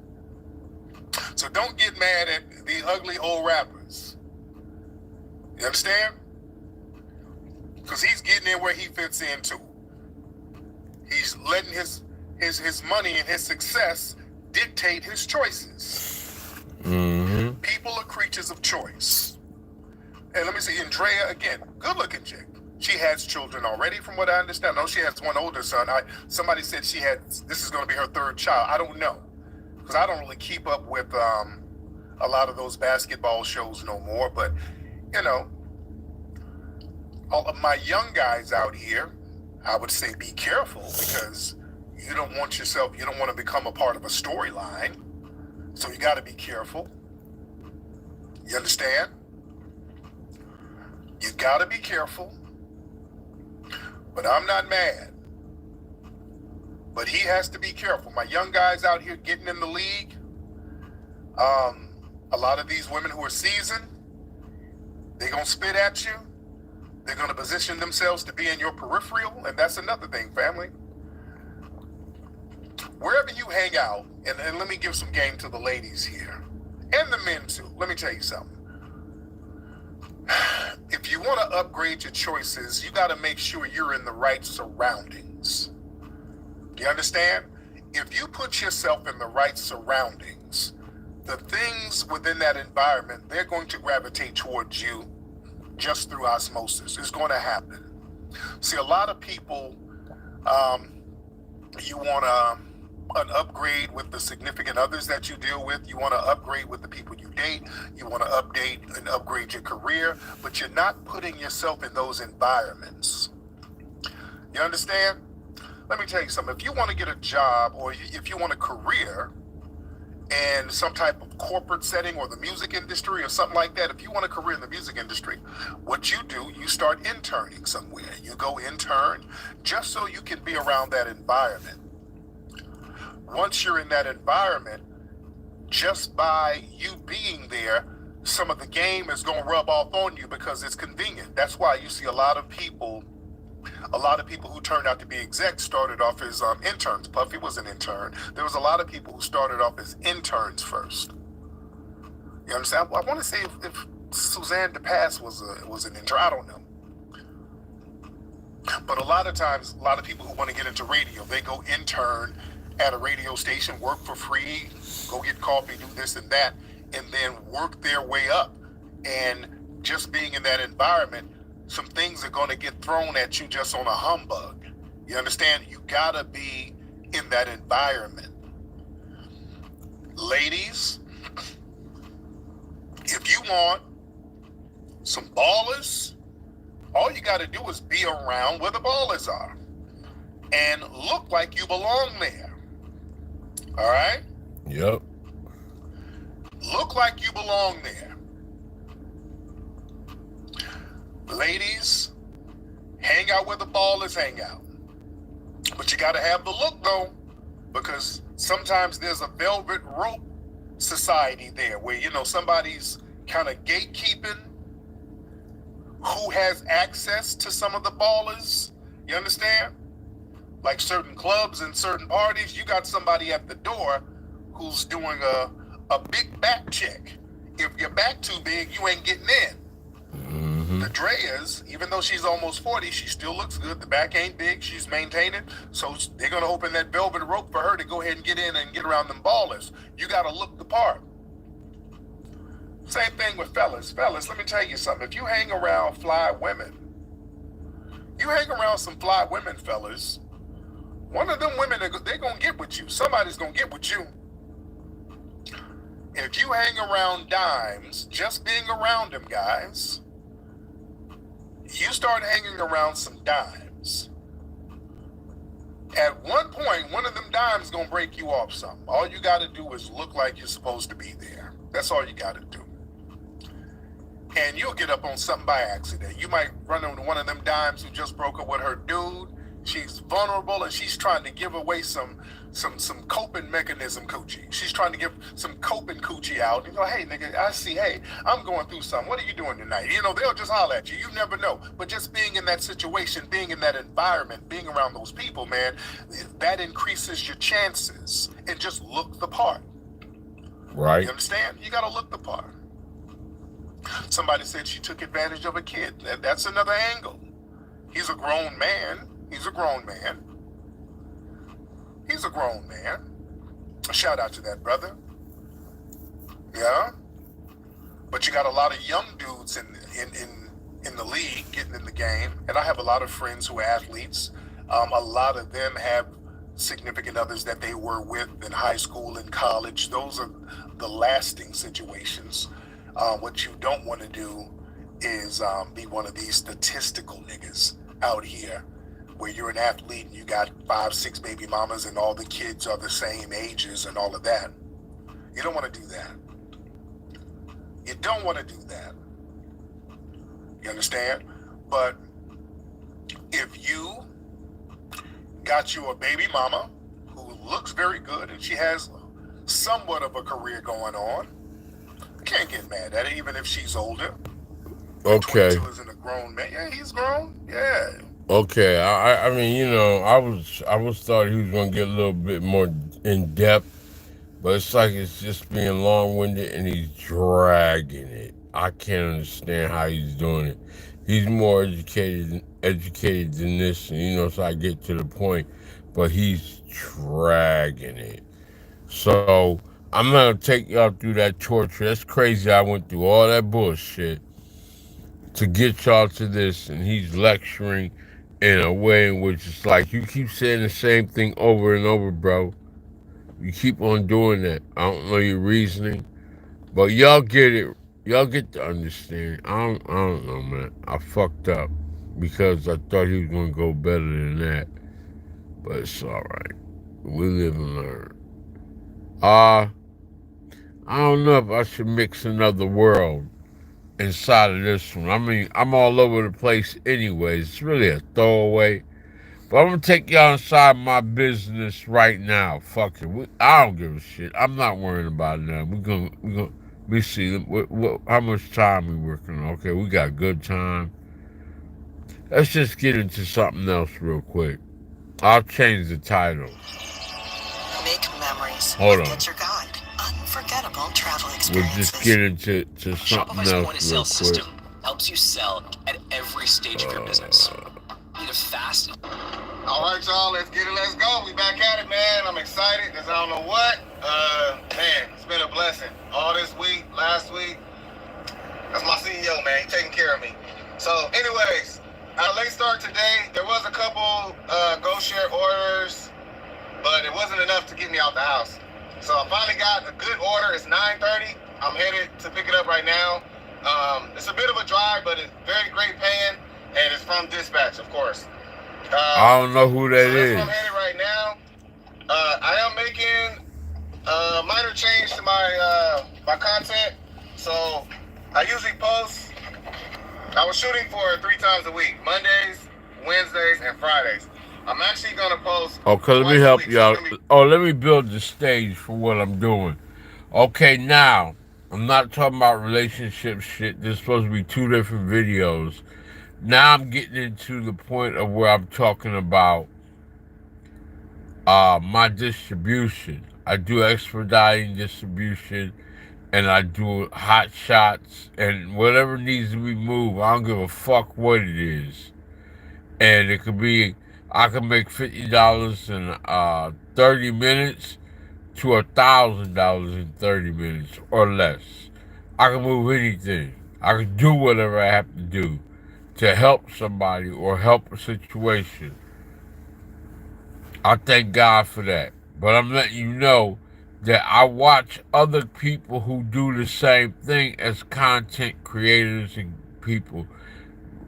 So don't get mad at the ugly old rappers. You understand? Because he's getting in where he fits in too. He's letting his money and his success dictate his choices. Mm-hmm. People are creatures of choice. And let me see, Andrea, again, good-looking chick. She has children already, from what I understand. No, she has one older son. Somebody said this is going to be her third child. I don't know, because I don't really keep up with a lot of those basketball shows no more. But, all of my young guys out here, I would say be careful, because you don't want to become a part of a storyline. So you got to be careful. You understand? You got to be careful. But I'm not mad. But he has to be careful. My young guys out here getting in the league, a lot of these women who are seasoned, they're going to spit at you. They're going to position themselves to be in your peripheral. And that's another thing, family. Wherever you hang out, and let me give some game to the ladies here, and the men too. Let me tell you something. If you want to upgrade your choices, you got to make sure you're in the right surroundings. Do you understand? If you put yourself in the right surroundings, the things within that environment, they're going to gravitate towards you just through osmosis. It's going to happen. See, a lot of people, you want an upgrade with the significant others that you deal with. You want to upgrade with the people you date. You want to update and upgrade your career, but you're not putting yourself in those environments. You understand? Let me tell you something. If you want to get a job, or if you want a career in some type of corporate setting or the music industry or something like that, if you want a career in the music industry, what you do, you start interning somewhere. You go intern just so you can be around that environment. Once you're in that environment, just by you being there, some of the game is going to rub off on you because it's convenient. That's why you see a lot of people who turned out to be execs started off as interns. Puffy was an intern. There was a lot of people who started off as interns first. You understand? I want to say if Suzanne DePass was an intern. I don't know. But a lot of times, a lot of people who want to get into radio, they go intern at a radio station, work for free, go get coffee, do this and that, and then work their way up. And just being in that environment, some things are going to get thrown at you just on a humbug. You understand? You gotta be in that environment. Ladies, if you want some ballers, all you gotta do is be around where the ballers are and look like you belong there. All right? Yep. Look like you belong there. Ladies, hang out where the ballers hang out. But you got to have the look, though, because sometimes there's a velvet rope society there where, you know, somebody's kind of gatekeeping who has access to some of the ballers. You understand? Like certain clubs and certain parties, you got somebody at the door who's doing a big back check. If your back too big, you ain't getting in. The Dreas, even though she's almost 40, she still looks good. The back ain't big. She's maintaining. So they're going to open that velvet rope for her to go ahead and get in and get around them ballers. You got to look the part. Same thing with fellas. Fellas, let me tell you something. If you hang around fly women, you hang around some fly women, fellas, one of them women, they're going to get with you. Somebody's going to get with you. If you hang around dimes, just being around them guys, you start hanging around some dimes. At one point, one of them dimes gonna break you off something. All you gotta do is look like you're supposed to be there. That's all you gotta do. And you'll get up on something by accident. You might run into one of them dimes who just broke up with her dude. She's vulnerable and she's trying to give away some coping mechanism coochie. She's trying to give some coping coochie out. You go, hey nigga, I see, hey, I'm going through something. What are you doing tonight? You know, they'll just holler at you. You never know. But just being in that situation, being in that environment, being around those people, man, that increases your chances. And just look the part. Right. You understand? You gotta look the part. Somebody said she took advantage of a kid. That's another angle. He's a grown man. He's a grown man. He's a grown man. Shout out to that brother. Yeah. But you got a lot of young dudes in the league getting in the game. And I have a lot of friends who are athletes. A lot of them have significant others that they were with in high school and college. Those are the lasting situations. What you don't want to do is be one of these statistical niggas out here where you're an athlete and you got 5, 6 baby mamas and all the kids are the same ages and all of that. You don't want to do that. You don't want to do that. You understand? But if you got you a baby mama who looks very good, and she has somewhat of a career going on. Can't get mad at it, even if she's older. Okay. 22 isn't a grown man. Yeah, he's grown. Yeah. Okay. I mean, you know, I was thought he was gonna get a little bit more in depth, but it's like it's just being long winded and he's dragging it. I can't understand how he's doing it. He's more educated than this, and you know, so I get to the point, but he's dragging it. So I'm gonna take y'all through that torture. That's crazy. I went through all that bullshit to get y'all to this, and he's lecturing in a way in which it's like you keep saying the same thing over and over, bro. You keep on doing that. I don't know your reasoning, but y'all get it. Y'all get to understand. I don't know, man. I fucked up because I thought he was gonna go better than that, but it's all right. We live and learn. I don't know if I should mix another world inside of this one. I mean, I'm all over the place anyways. It's really a throwaway. But I'm gonna take y'all inside my business right now. Fuck it. I don't give a shit. I'm not worrying about that. We're gonna. Let me see. How much time we working on? Okay, we got good time. Let's just get into something else real quick. I'll change the title. Make memories. Hold on. Get your guide. Unforgettable travel experiences. We'll just get into something Shopify's else point-of-sale real system quick. helps you sell at every stage of your business. Need a fast. All right, y'all, let's get it. Let's go. We back at it, man. I'm excited because I don't know what. Man, it's been a blessing. All this week, last week. That's my CEO, man. He's taking care of me. So, anyways, a late start today. There was a couple Go Share orders, but it wasn't enough to get me out the house. So I finally got a good order. It's 9:30. I'm headed to pick it up right now. It's a bit of a drive, but it's very great paying, and it's from Dispatch, of course. I don't know who that so is. I'm headed right now. I am making a minor change to my my content. So I usually post. I was shooting for 3 times a week: Mondays, Wednesdays, and Fridays. I'm actually gonna post. Okay, let me help y'all. Oh, let me build the stage for what I'm doing. Okay, now I'm not talking about relationship shit. There's supposed to be 2 different videos. Now I'm getting into the point of where I'm talking about my distribution. I do expediting distribution, and I do hot shots and whatever needs to be moved. I don't give a fuck what it is. And it could be, I can make $50 in 30 minutes to $1,000 in 30 minutes or less. I can move anything. I can do whatever I have to do to help somebody or help a situation. I thank God for that. But I'm letting you know that I watch other people who do the same thing as content creators and people.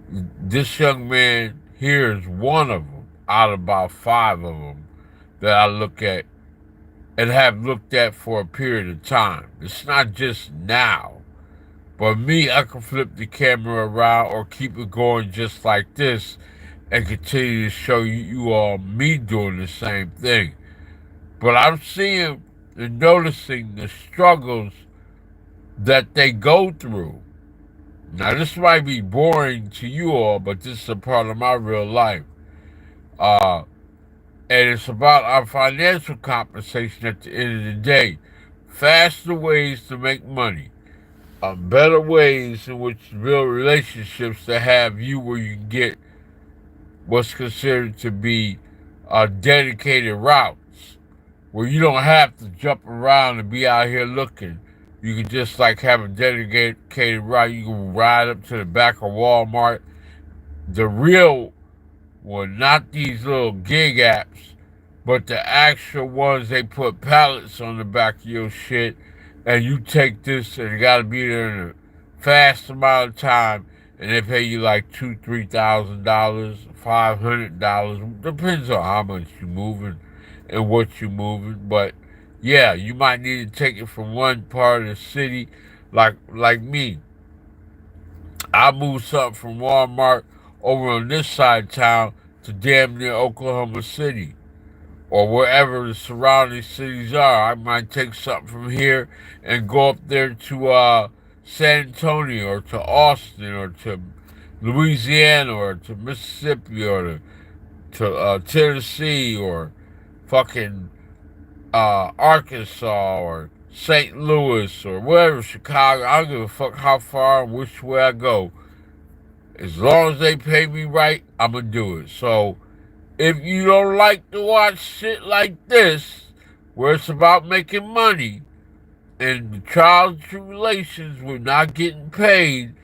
This young man here is one of them out of about 5 of them that I look at and have looked at for a period of time. It's not just now. But me, I can flip the camera around or keep it going just like this and continue to show you all me doing the same thing. But I'm seeing and noticing the struggles that they go through. Now, this might be boring to you all, but this is a part of my real life. And it's about our financial compensation at the end of the day. Faster ways to make money. Better ways in which to build relationships to have you where you can get what's considered to be dedicated routes, where you don't have to jump around and be out here looking. You can just like have a dedicated route. You can ride up to the back of Walmart. The real one, not these little gig apps, but the actual ones they put pallets on the back of your shit, and you take this and you gotta be there in a fast amount of time, and they pay you like $2,000-$3,000, $500. Depends on how much you're moving and what you're moving. But yeah, you might need to take it from one part of the city, like me. I moved something from Walmart over on this side of town to damn near Oklahoma City or wherever the surrounding cities are. I might take something from here and go up there to San Antonio or to Austin or to Louisiana or to Mississippi or to Tennessee or fucking Arkansas or St. Louis or wherever, Chicago. I don't give a fuck how far and which way I go. As long as they pay me right, I'm gonna do it. So if you don't like to watch shit like this, where it's about making money and the trials and tribulations with not getting paid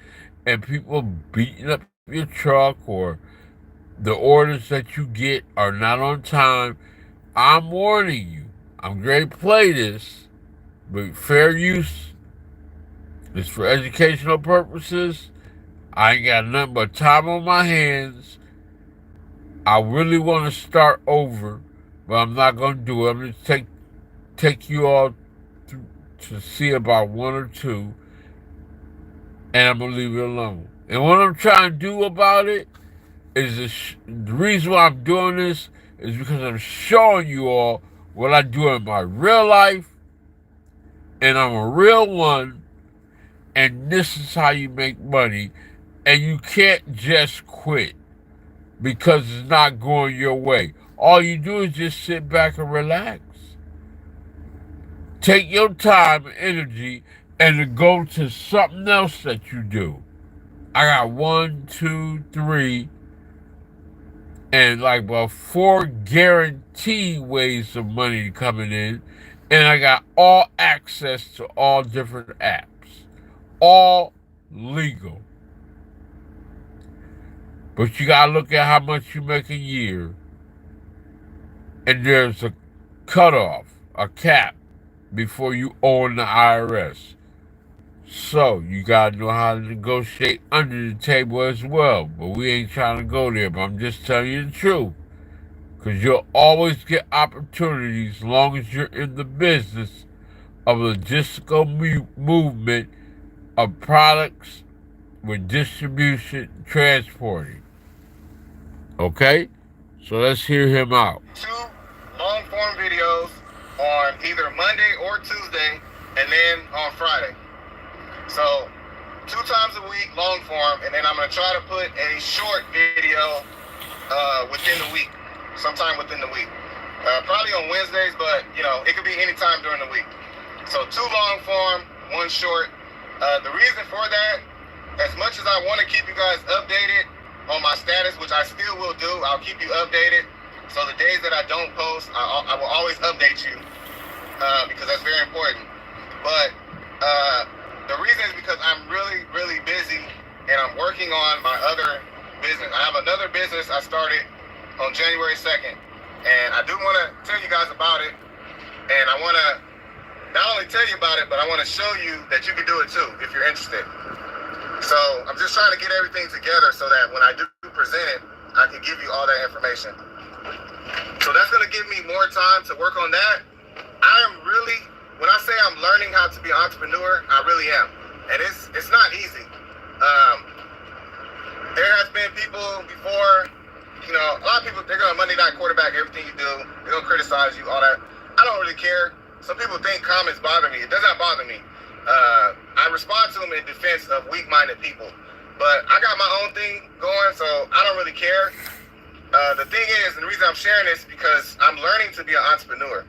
and people beating up your truck or the orders that you get are not on time, I'm warning you. I'm going to play this, but fair use is for educational purposes. I ain't got nothing but time on my hands. I really want to start over, but I'm not going to do it. I'm going to take you all to see about one or two, and I'm going to leave it alone. And what I'm trying to do about it is the reason why I'm doing this is because I'm showing you all what I do in my real life, and I'm a real one, and this is how you make money, and you can't just quit because it's not going your way. All you do is just sit back and relax. Take your time and energy and go to something else that you do. I got 1, 2, 3, and like about 4 guaranteed ways of money coming in, and I got all access to all different apps, all legal. But you gotta look at how much you make a year, and there's a cutoff, a cap, before you own the IRS. So you gotta know how to negotiate under the table as well. But we ain't trying to go there, but I'm just telling you the truth. Because you'll always get opportunities as long as you're in the business of logistical movement of products with distribution, transporting. Okay? So let's hear him out. 2 long form videos on either Monday or Tuesday, and then on Friday. So 2 times a week, long form, and then I'm gonna try to put a short video within the week, sometime within the week. Probably on Wednesdays, but you know, it could be any time during the week. So 2 long form, 1 short. The reason for that, as much as I want to keep you guys updated on my status, which I still will do, I'll keep you updated. So the days that I don't post, I will always update you because that's very important. But the reason is because I'm really, really busy and I'm working on my other business. I have another business I started on January 2nd, and I do want to tell you guys about it. And I want to not only tell you about it, but I want to show you that you can do it too if you're interested. So I'm just trying to get everything together so that when I do present it, I can give you all that information. So that's going to give me more time to work on that. I am really, when I say I'm learning how to be an entrepreneur, I really am. And it's not easy. There has been people before, you know, a lot of people, they're going to Monday night quarterback everything you do. They're going to criticize you, all that. I don't really care. Some people think comments bother me. It does not bother me. I respond to them in defense of weak-minded people. But I got my own thing going, so I don't really care. The thing is, and the reason I'm sharing this is because I'm learning to be an entrepreneur.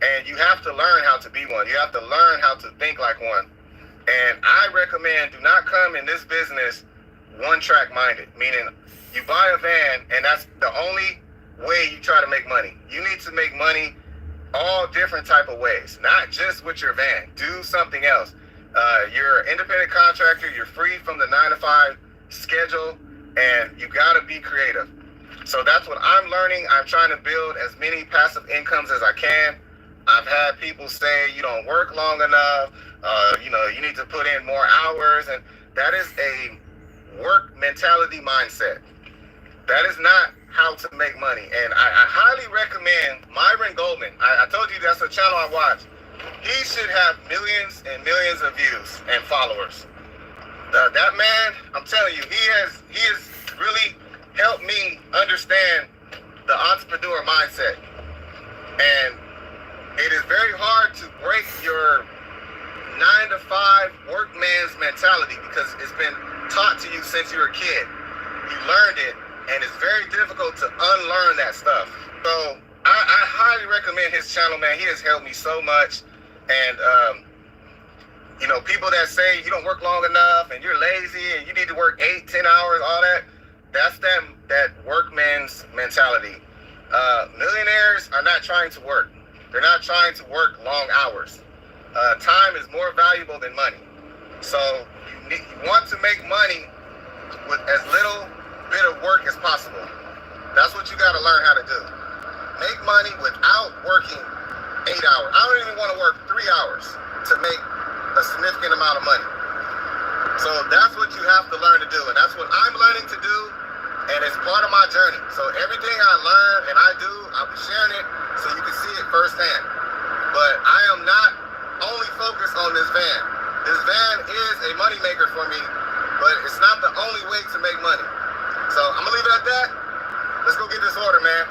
And you have to learn how to be one. You have to learn how to think like one. And I recommend do not come in this business one-track minded, meaning you buy a van and that's the only way you try to make money. You need to make money all different type of ways, not just with your van. Do something else. You're an independent contractor. You're free from the 9-to-5 schedule, and you got to be creative. So that's what I'm learning. I'm trying to build as many passive incomes as I can. I've had people say you don't work long enough. You know, you need to put in more hours, and that is a work mentality mindset. That is not how to make money. And I highly recommend Myron Goldman. I told you that's a channel I watch. He should have millions and millions of views and followers. That man, I'm telling you, he has really helped me understand the entrepreneur mindset. And it is very hard to break your 9-to-5 workman's mentality because it's been taught to you since you were a kid. You learned it, and it's very difficult to unlearn that stuff. So I highly recommend his channel, man. He has helped me so much. And you know, people that say you don't work long enough and you're lazy and you need to work 8-10 hours, all that, that's that workman's mentality. Millionaires are not trying to work. They're not trying to work long hours. Time is more valuable than money. So you want to make money with as little bit of work as possible. That's what you got to learn how to do. Make money without working 8 hours. I don't even want to work 3 hours to make a significant amount of money. So that's what you have to learn to do. And that's what I'm learning to do. And it's part of my journey. So everything I learn and I do, I'll be sharing it so you can see it firsthand. But I am not only focused on this van. This van is a moneymaker for me, but it's not the only way to make money. So I'm gonna leave it at that. Let's go get this order, man.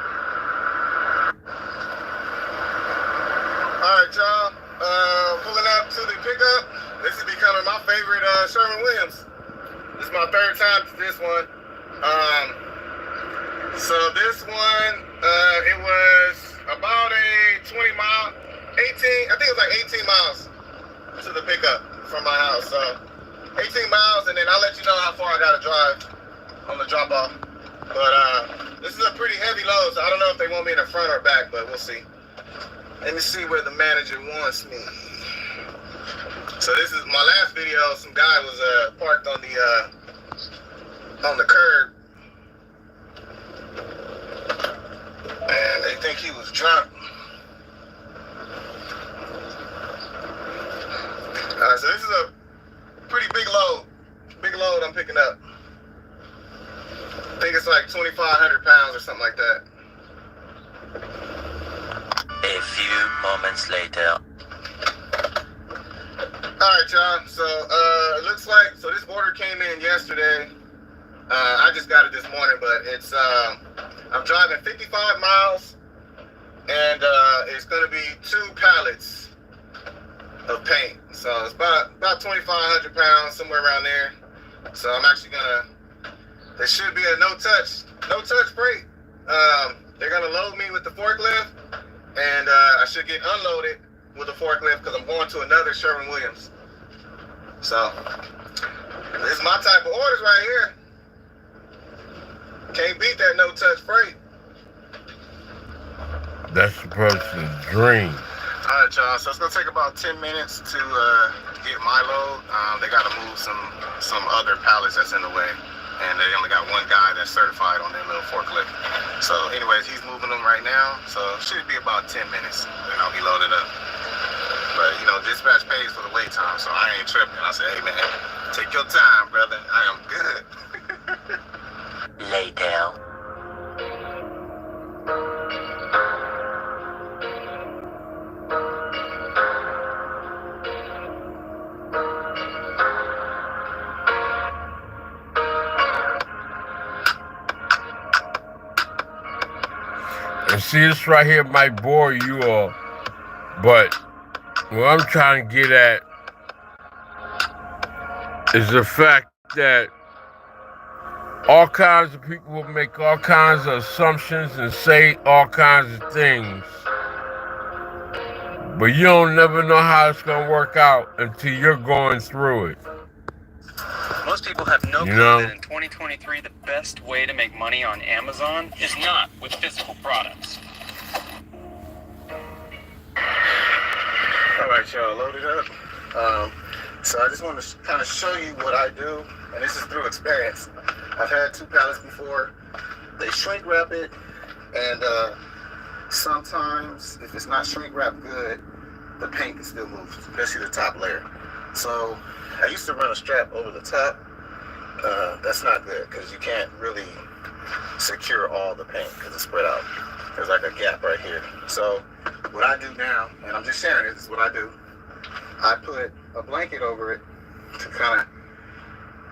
All right, y'all. Pulling up to the pickup. This is becoming my favorite Sherwin-Williams. This is my third time to this one. So this one, it was about a 20-mile, 18, I think it was like 18 miles to the pickup from my house. So 18 miles, and then I'll let you know how far I gotta drive on the drop off. But this is a pretty heavy load, so I don't know if they want me in the front or back, but we'll see. Let me see where the manager wants me. So this is my last video. Some guy was parked on the curb, and they think he was drunk. So this is a pretty big load I'm picking up. I think it's like 2,500 pounds or something like that. A few moments later. Alright, y'all, so it looks like, so this order came in yesterday. I just got it this morning, but it's, I'm driving 55 miles, and it's gonna be 2 pallets of paint. So it's about 2,500 pounds, somewhere around there. So I'm actually gonna, there should be a no touch freight. They're gonna load me with the forklift, and I should get unloaded with the forklift because I'm going to another Sherwin-Williams. So this is my type of orders right here. Can't beat that no touch freight. That's supposed to dream. All right, y'all. So it's gonna take about 10 minutes to get my load. They gotta move some other pallets that's in the way, and they only got one guy that's certified on their little forklift. So, anyways, he's moving them right now. So it should be about 10 minutes, and I'll be loaded up. But you know, dispatch pays for the wait time, so I ain't tripping. I said, hey man, take your time, brother. I am good. Later. And see, this right here might bore you all, but what I'm trying to get at is the fact that all kinds of people will make all kinds of assumptions and say all kinds of things, but you don't never know how it's going to work out until you're going through it. Most people have no clue that in 2023, the best way to make money on Amazon is not with physical products. All right, y'all, loaded up. So I just want to kind of show you what I do, and this is through experience. I've had 2 pallets before. They shrink wrap it, and sometimes if it's not shrink wrapped good, the paint can still move, especially the top layer. So I used to run a strap over the top. That's not good because you can't really secure all the paint because it's spread out. There's like a gap right here. So what I do now, and I'm just sharing it, this is what I do. I put a blanket over it to kind of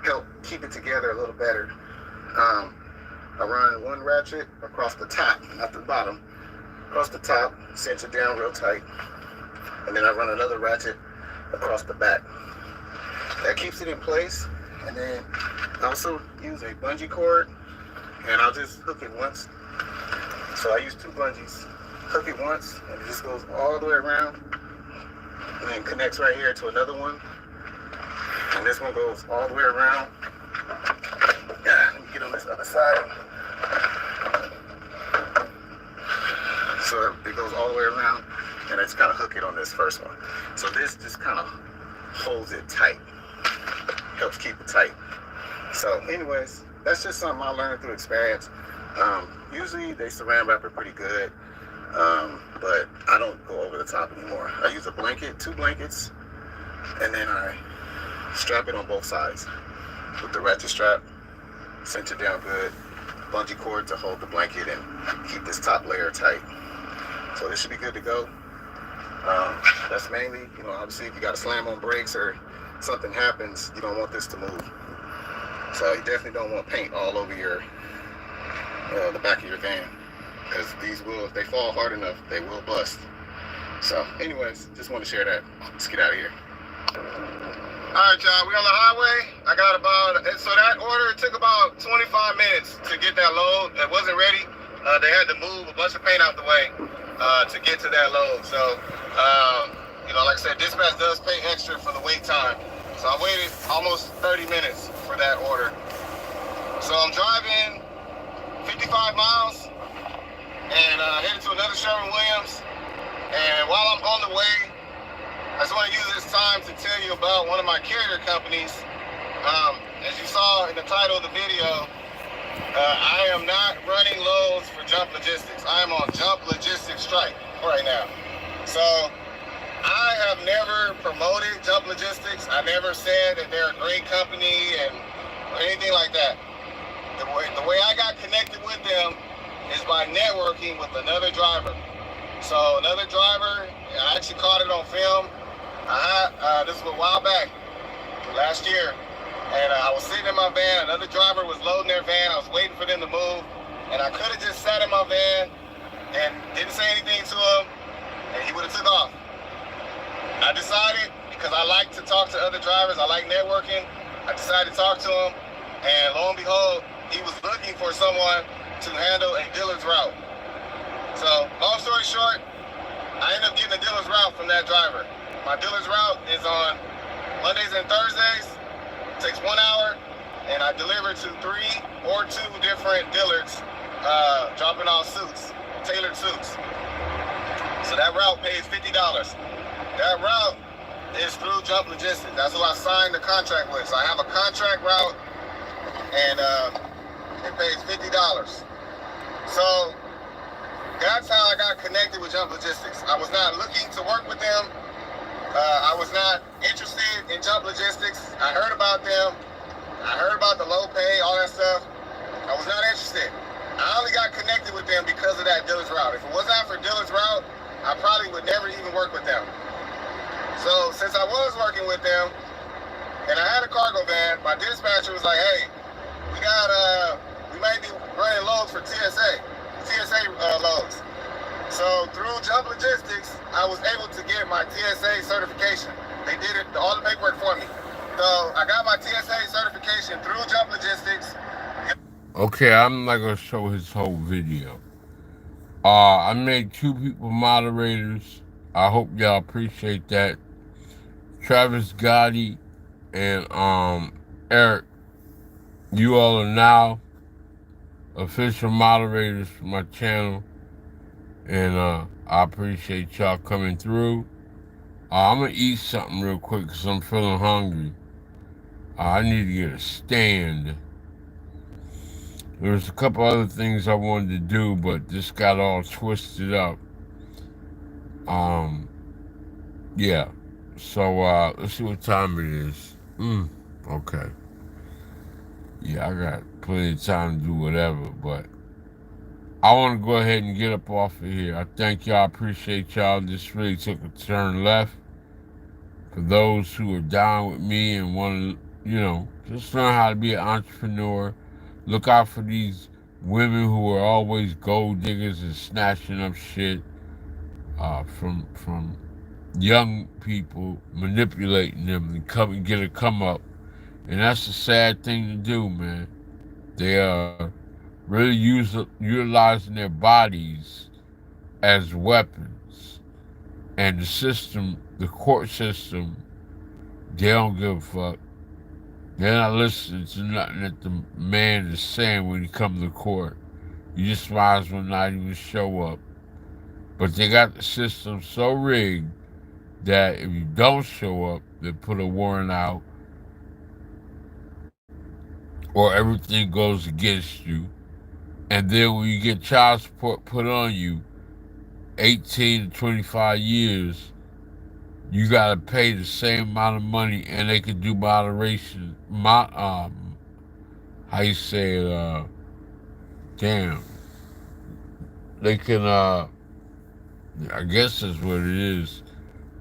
help keep it together a little better. I run one ratchet across the top, not the bottom, across the top, cinch it down real tight, and then I run another ratchet across the back. That keeps it in place, and then I also use a bungee cord, and I'll just hook it once. So I use 2 bungees, hook it once, and it just goes all the way around, and then connects right here to another one, and this one goes all the way around. Let me get on this other side. So it goes all the way around, and I just kind of hook it on this first one. So this just kind of holds it tight, helps keep it tight. So anyways, that's just something I learned through experience. Usually they saran wrap it pretty good, but I don't go over the top anymore. I use a blanket, 2 blankets, and then I strap it on both sides with the ratchet strap, cinch it down good, bungee cord to hold the blanket and keep this top layer tight. So this should be good to go. That's mainly, obviously if you got to slam on brakes or something happens, you don't want this to move. So you definitely don't want paint all over your the back of your van, because these will, if they fall hard enough, they will bust. So anyways, just want to share that. Let's get out of here. All right, y'all, we on the highway. I got so that order took about 25 minutes to get that load. It wasn't ready. They had to move a bunch of paint out the way to get to that load. So, like I said, dispatch does pay extra for the wait time. So I waited almost 30 minutes for that order. So I'm driving 55 miles and headed to another Sherwin-Williams. And while I'm on the way, I just want to use this time to tell you about one of my carrier companies. As you saw in the title of the video, I am not running loads for Jump Logistics. I am on Jump Logistics strike right now. So I have never promoted Jump Logistics. I never said that they're a great company or anything like that. The way I got connected with them is by networking with another driver. So another driver, I actually caught it on film. This was a while back, last year, and I was sitting in my van. Another driver was loading their van. I was waiting for them to move, and I could have just sat in my van and didn't say anything to him, and he would have took off. I decided, because I like to talk to other drivers, I like networking, I decided to talk to him, and lo and behold, he was looking for someone to handle a dealer's route. So, long story short, I ended up getting a dealer's route from that driver. My dealer's route is on Mondays and Thursdays. It takes 1 hour, and I deliver to 3 or 2 different dealers, dropping off suits, tailored suits. So that route pays $50. That route is through Jump Logistics. That's who I signed the contract with. So I have a contract route, and it pays $50. So that's how I got connected with Jump Logistics. I was not looking to work with them. I was not interested in Jump Logistics. I heard about them. I heard about the low pay, all that stuff. I was not interested. I only got connected with them because of that dealer's route. If it was not for dealer's route, I probably would never even work with them. So since I was working with them, and I had a cargo van, my dispatcher was like, hey, we may be running loads for TSA loads. So through Jump Logistics, I was able to get my TSA certification. They did all the paperwork for me. So I got my TSA certification through Jump Logistics. Okay, I'm not gonna show his whole video. I made 2 people moderators. I hope y'all appreciate that. Travis Gotti and Eric, you all are now official moderators for my channel, and I appreciate y'all coming through. I'm gonna eat something real quick because I'm feeling hungry. I need to get a stand. There's a couple other things I wanted to do, but this got all twisted up. Yeah. So let's see what time it is. Okay. Yeah, I got plenty of time to do whatever, but I want to go ahead and get up off of here. I thank y'all, appreciate y'all. This really took a turn left. For those who are down with me and want to, just learn how to be an entrepreneur, look out for these women who are always gold diggers and snatching up shit from young people, manipulating them to come and get a come up. And that's a sad thing to do, man. They are really utilizing their bodies as weapons. And the system, the court system, they don't give a fuck. They're not listening to nothing that the man is saying when he comes to court. You just might as well not even show up. But they got the system so rigged that if you don't show up, they put a warrant out or everything goes against you. And then when you get child support put on you, 18 to 25 years, you gotta pay the same amount of money, and they can do moderation. How you say it? Damn. They can, I guess that's what it is.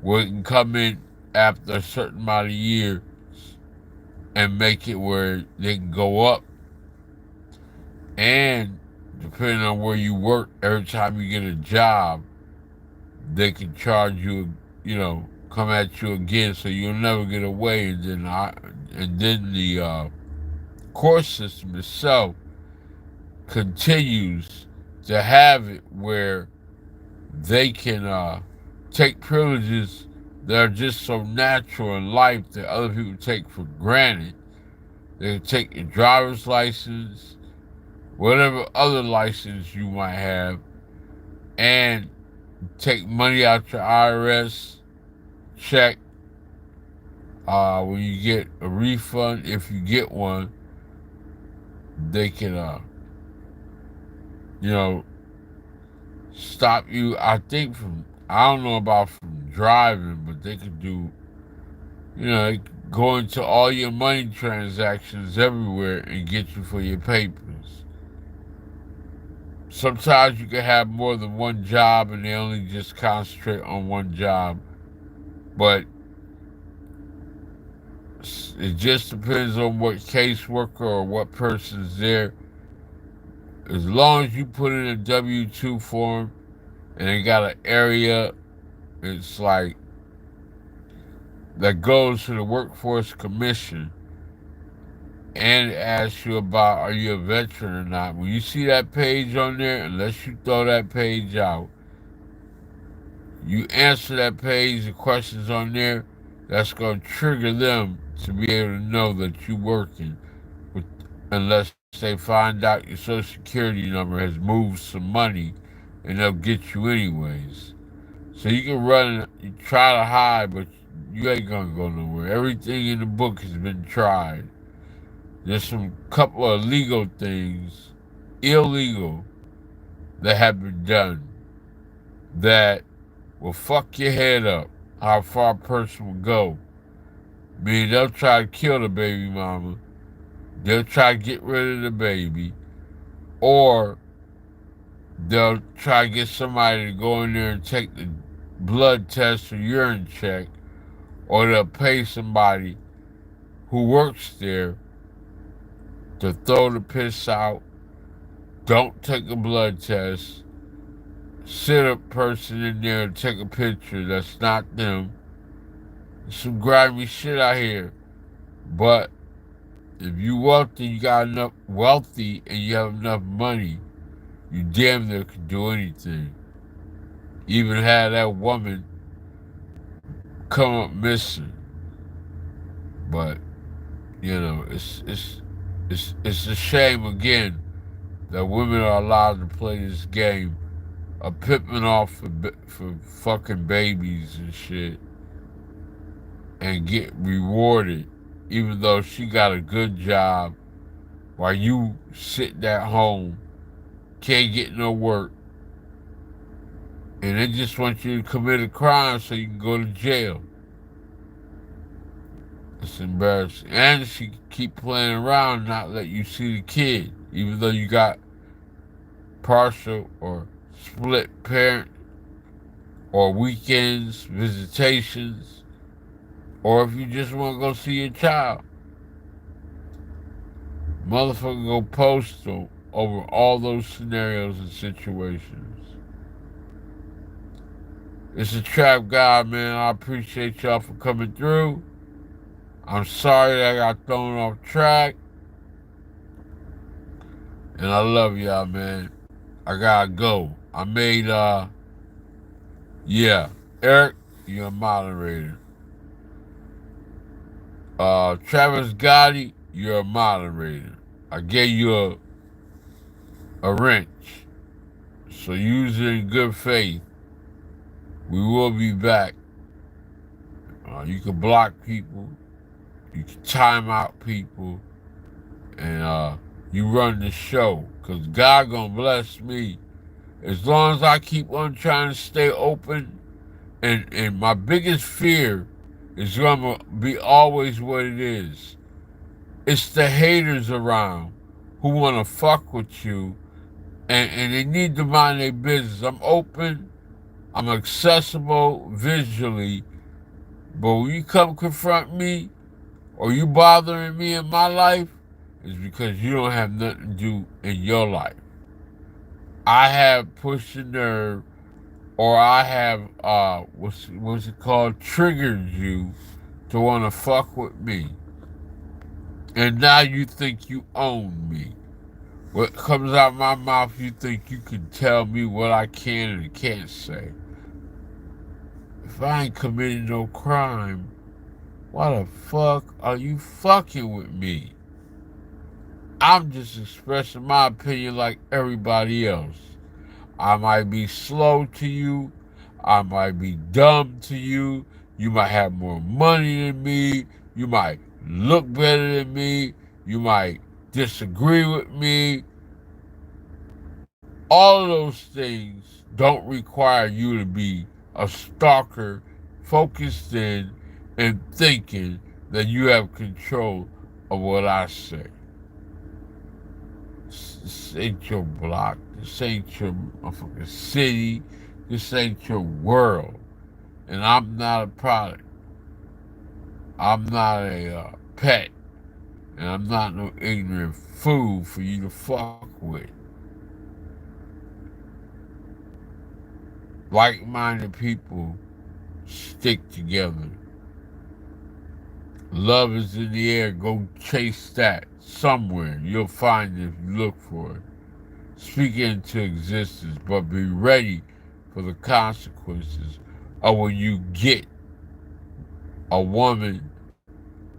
Where it can come in after a certain amount of years and make it where they can go up. And depending on where you work, every time you get a job, they can charge you, come at you again, so you'll never get away. And then the court system itself continues to have it where they can take privileges that are just so natural in life that other people take for granted. They can take your driver's license, whatever other license you might have, and take money out your IRS check when you get a refund. If you get one, they can, stop you, I think, from, I don't know about from driving, but they could do, go into all your money transactions everywhere and get you for your papers. Sometimes you can have more than one job and they only just concentrate on one job. But it just depends on what caseworker or what person's there. As long as you put in a W-2 form and they got an area, it's like, that goes to the Workforce Commission and asks you about, are you a veteran or not? When you see that page on there, unless you throw that page out, you answer that page, the questions on there, that's going to trigger them to be able to know that you're working, unless they find out your social security number has moved some money, and they'll get you anyways. So you can run, you try to hide, but you ain't going to go nowhere. Everything in the book has been tried. There's some couple of legal things, illegal, that have been done that will fuck your head up, how far a person will go. Meaning they'll try to kill the baby mama, they'll try to get rid of the baby, or they'll try to get somebody to go in there and take the blood test or urine check, or they'll pay somebody who works there to throw the piss out, don't take a blood test, sit a person in there and take a picture that's not them. Some grimy shit out here. But if you wealthy, you got enough wealthy and you have enough money, you damn near can do anything. Even have that woman come up missing. But, it's a shame again that women are allowed to play this game of pimping off for fucking babies and shit and get rewarded, even though she got a good job while you sitting at home, can't get no work, and they just want you to commit a crime so you can go to jail. It's embarrassing. And she keep playing around, not let you see the kid, even though you got partial or split parent, or weekends, visitations, or if you just want to go see your child. Motherfucker go postal over all those scenarios and situations. It's a Trap God, man. I appreciate y'all for coming through. I'm sorry that I got thrown off track. And I love y'all, man. I gotta go. I made, yeah. Eric, you're a moderator. Travis Gotti, you're a moderator. I gave you a wrench. So use it in good faith. We will be back. You can block people. You can time out people. And you run the show. Because God gonna bless me. As long as I keep on trying to stay open. And my biggest fear is gonna be always what it is. It's the haters around who wanna fuck with you. And they need to mind their business. I'm open. I'm accessible visually. But when you come confront me or you bothering me in my life, it's because you don't have nothing to do in your life. I have pushed the nerve, or I have, what's it called, triggered you to want to fuck with me. And now you think you own me. What comes out my mouth, you think you can tell me what I can and can't say. If I ain't committed no crime, why the fuck are you fucking with me? I'm just expressing my opinion like everybody else. I might be slow to you. I might be dumb to you. You might have more money than me. You might look better than me. You might disagree with me. All of those things don't require you to be a stalker, focused in and thinking that you have control of what I say. This ain't your block. This ain't your motherfucking city. This ain't your world. And I'm not a product. I'm not a pet. And I'm not no ignorant fool for you to fuck with. Like-minded people stick together. Love is in the air. Go chase that somewhere. You'll find it if you look for it. Speak it into existence, but be ready for the consequences of when you get a woman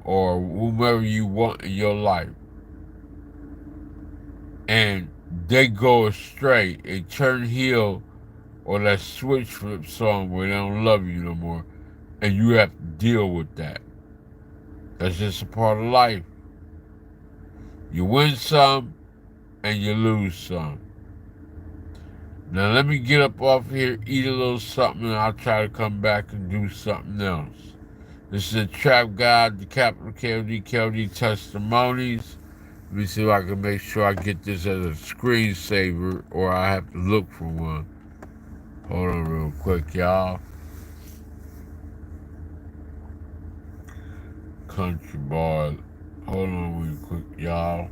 or whomever you want in your life and they go astray and turn heel, or that switch flip song where they don't love you no more, and you have to deal with that. That's just a part of life. You win some and you lose some. Now let me get up off here, eat a little something, and I'll try to come back and do something else. This is the Trap God, the capital KOD Testimonies. Let me see if I can make sure I get this as a screensaver, or I have to look for one. Hold on real quick, y'all. Country boy. Hold on real quick, y'all.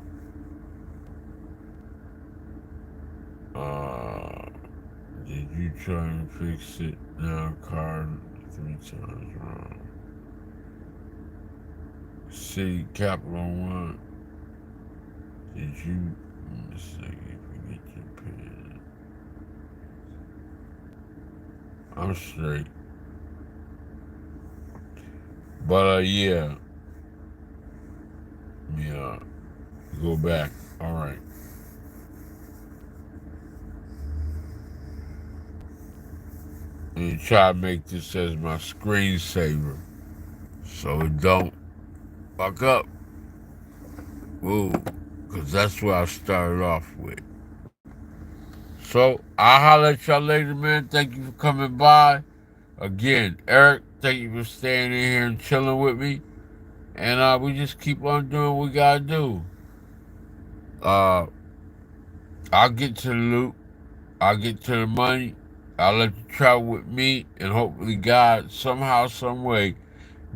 Did you try and fix it? Now card 3 times wrong. City capital 1. Did you? Let me see if you get your pen. I'm straight. But yeah. Yeah. Go back. All right. And try to make this as my screensaver so it don't fuck up. Whoa. Because that's what I started off with. So, I'll holler at y'all later, man. Thank you for coming by. Again, Eric, thank you for staying in here and chilling with me. And we just keep on doing what we gotta do. I'll get to the loot. I'll get to the money. I'll let you travel with me. And hopefully God, somehow, some way,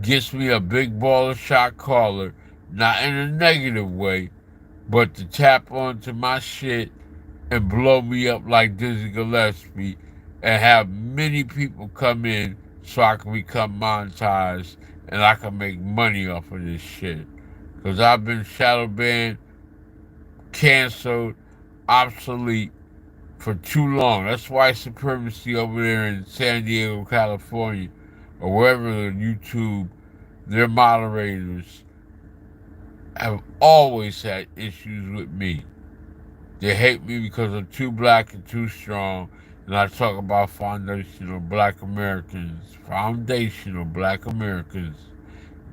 gets me a big baller shot caller. Not in a negative way, But to tap onto my shit and blow me up like Dizzy Gillespie and have many people come in so I can become monetized and I can make money off of this shit. Because I've been shadow banned, canceled, obsolete for too long. That's why Supremacy over there in San Diego, California, or wherever on YouTube, their moderators have always had issues with me. They hate me because I'm too black and too strong, and I talk about foundational black Americans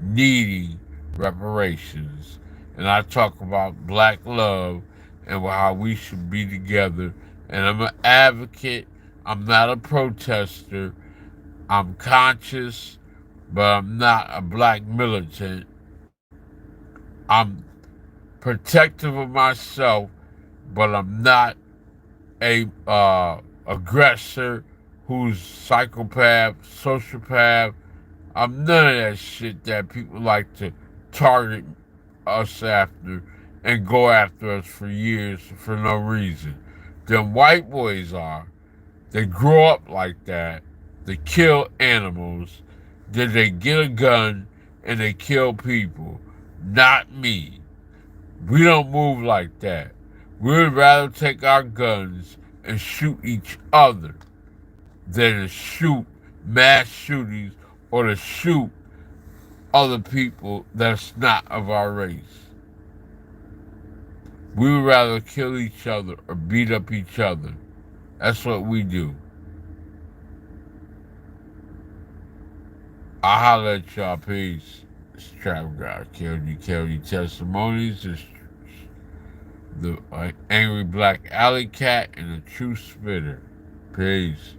needing reparations. And I talk about black love and how we should be together. And I'm an advocate. I'm not a protester. I'm conscious, but I'm not a black militant. I'm protective of myself, but I'm not a aggressor who's psychopath, sociopath. I'm none of that shit that people like to target us after and go after us for years for no reason. Them white boys are. They grow up like that. They kill animals. Then they get a gun and they kill people. Not me. We don't move like that. We would rather take our guns and shoot each other than to shoot mass shootings or to shoot other people that's not of our race. We would rather kill each other or beat up each other. That's what we do. I'll holler at y'all. Peace. It's Trap God. KOD Testimonies. It's the Angry Black Alley Cat and the True Spitter. Peace.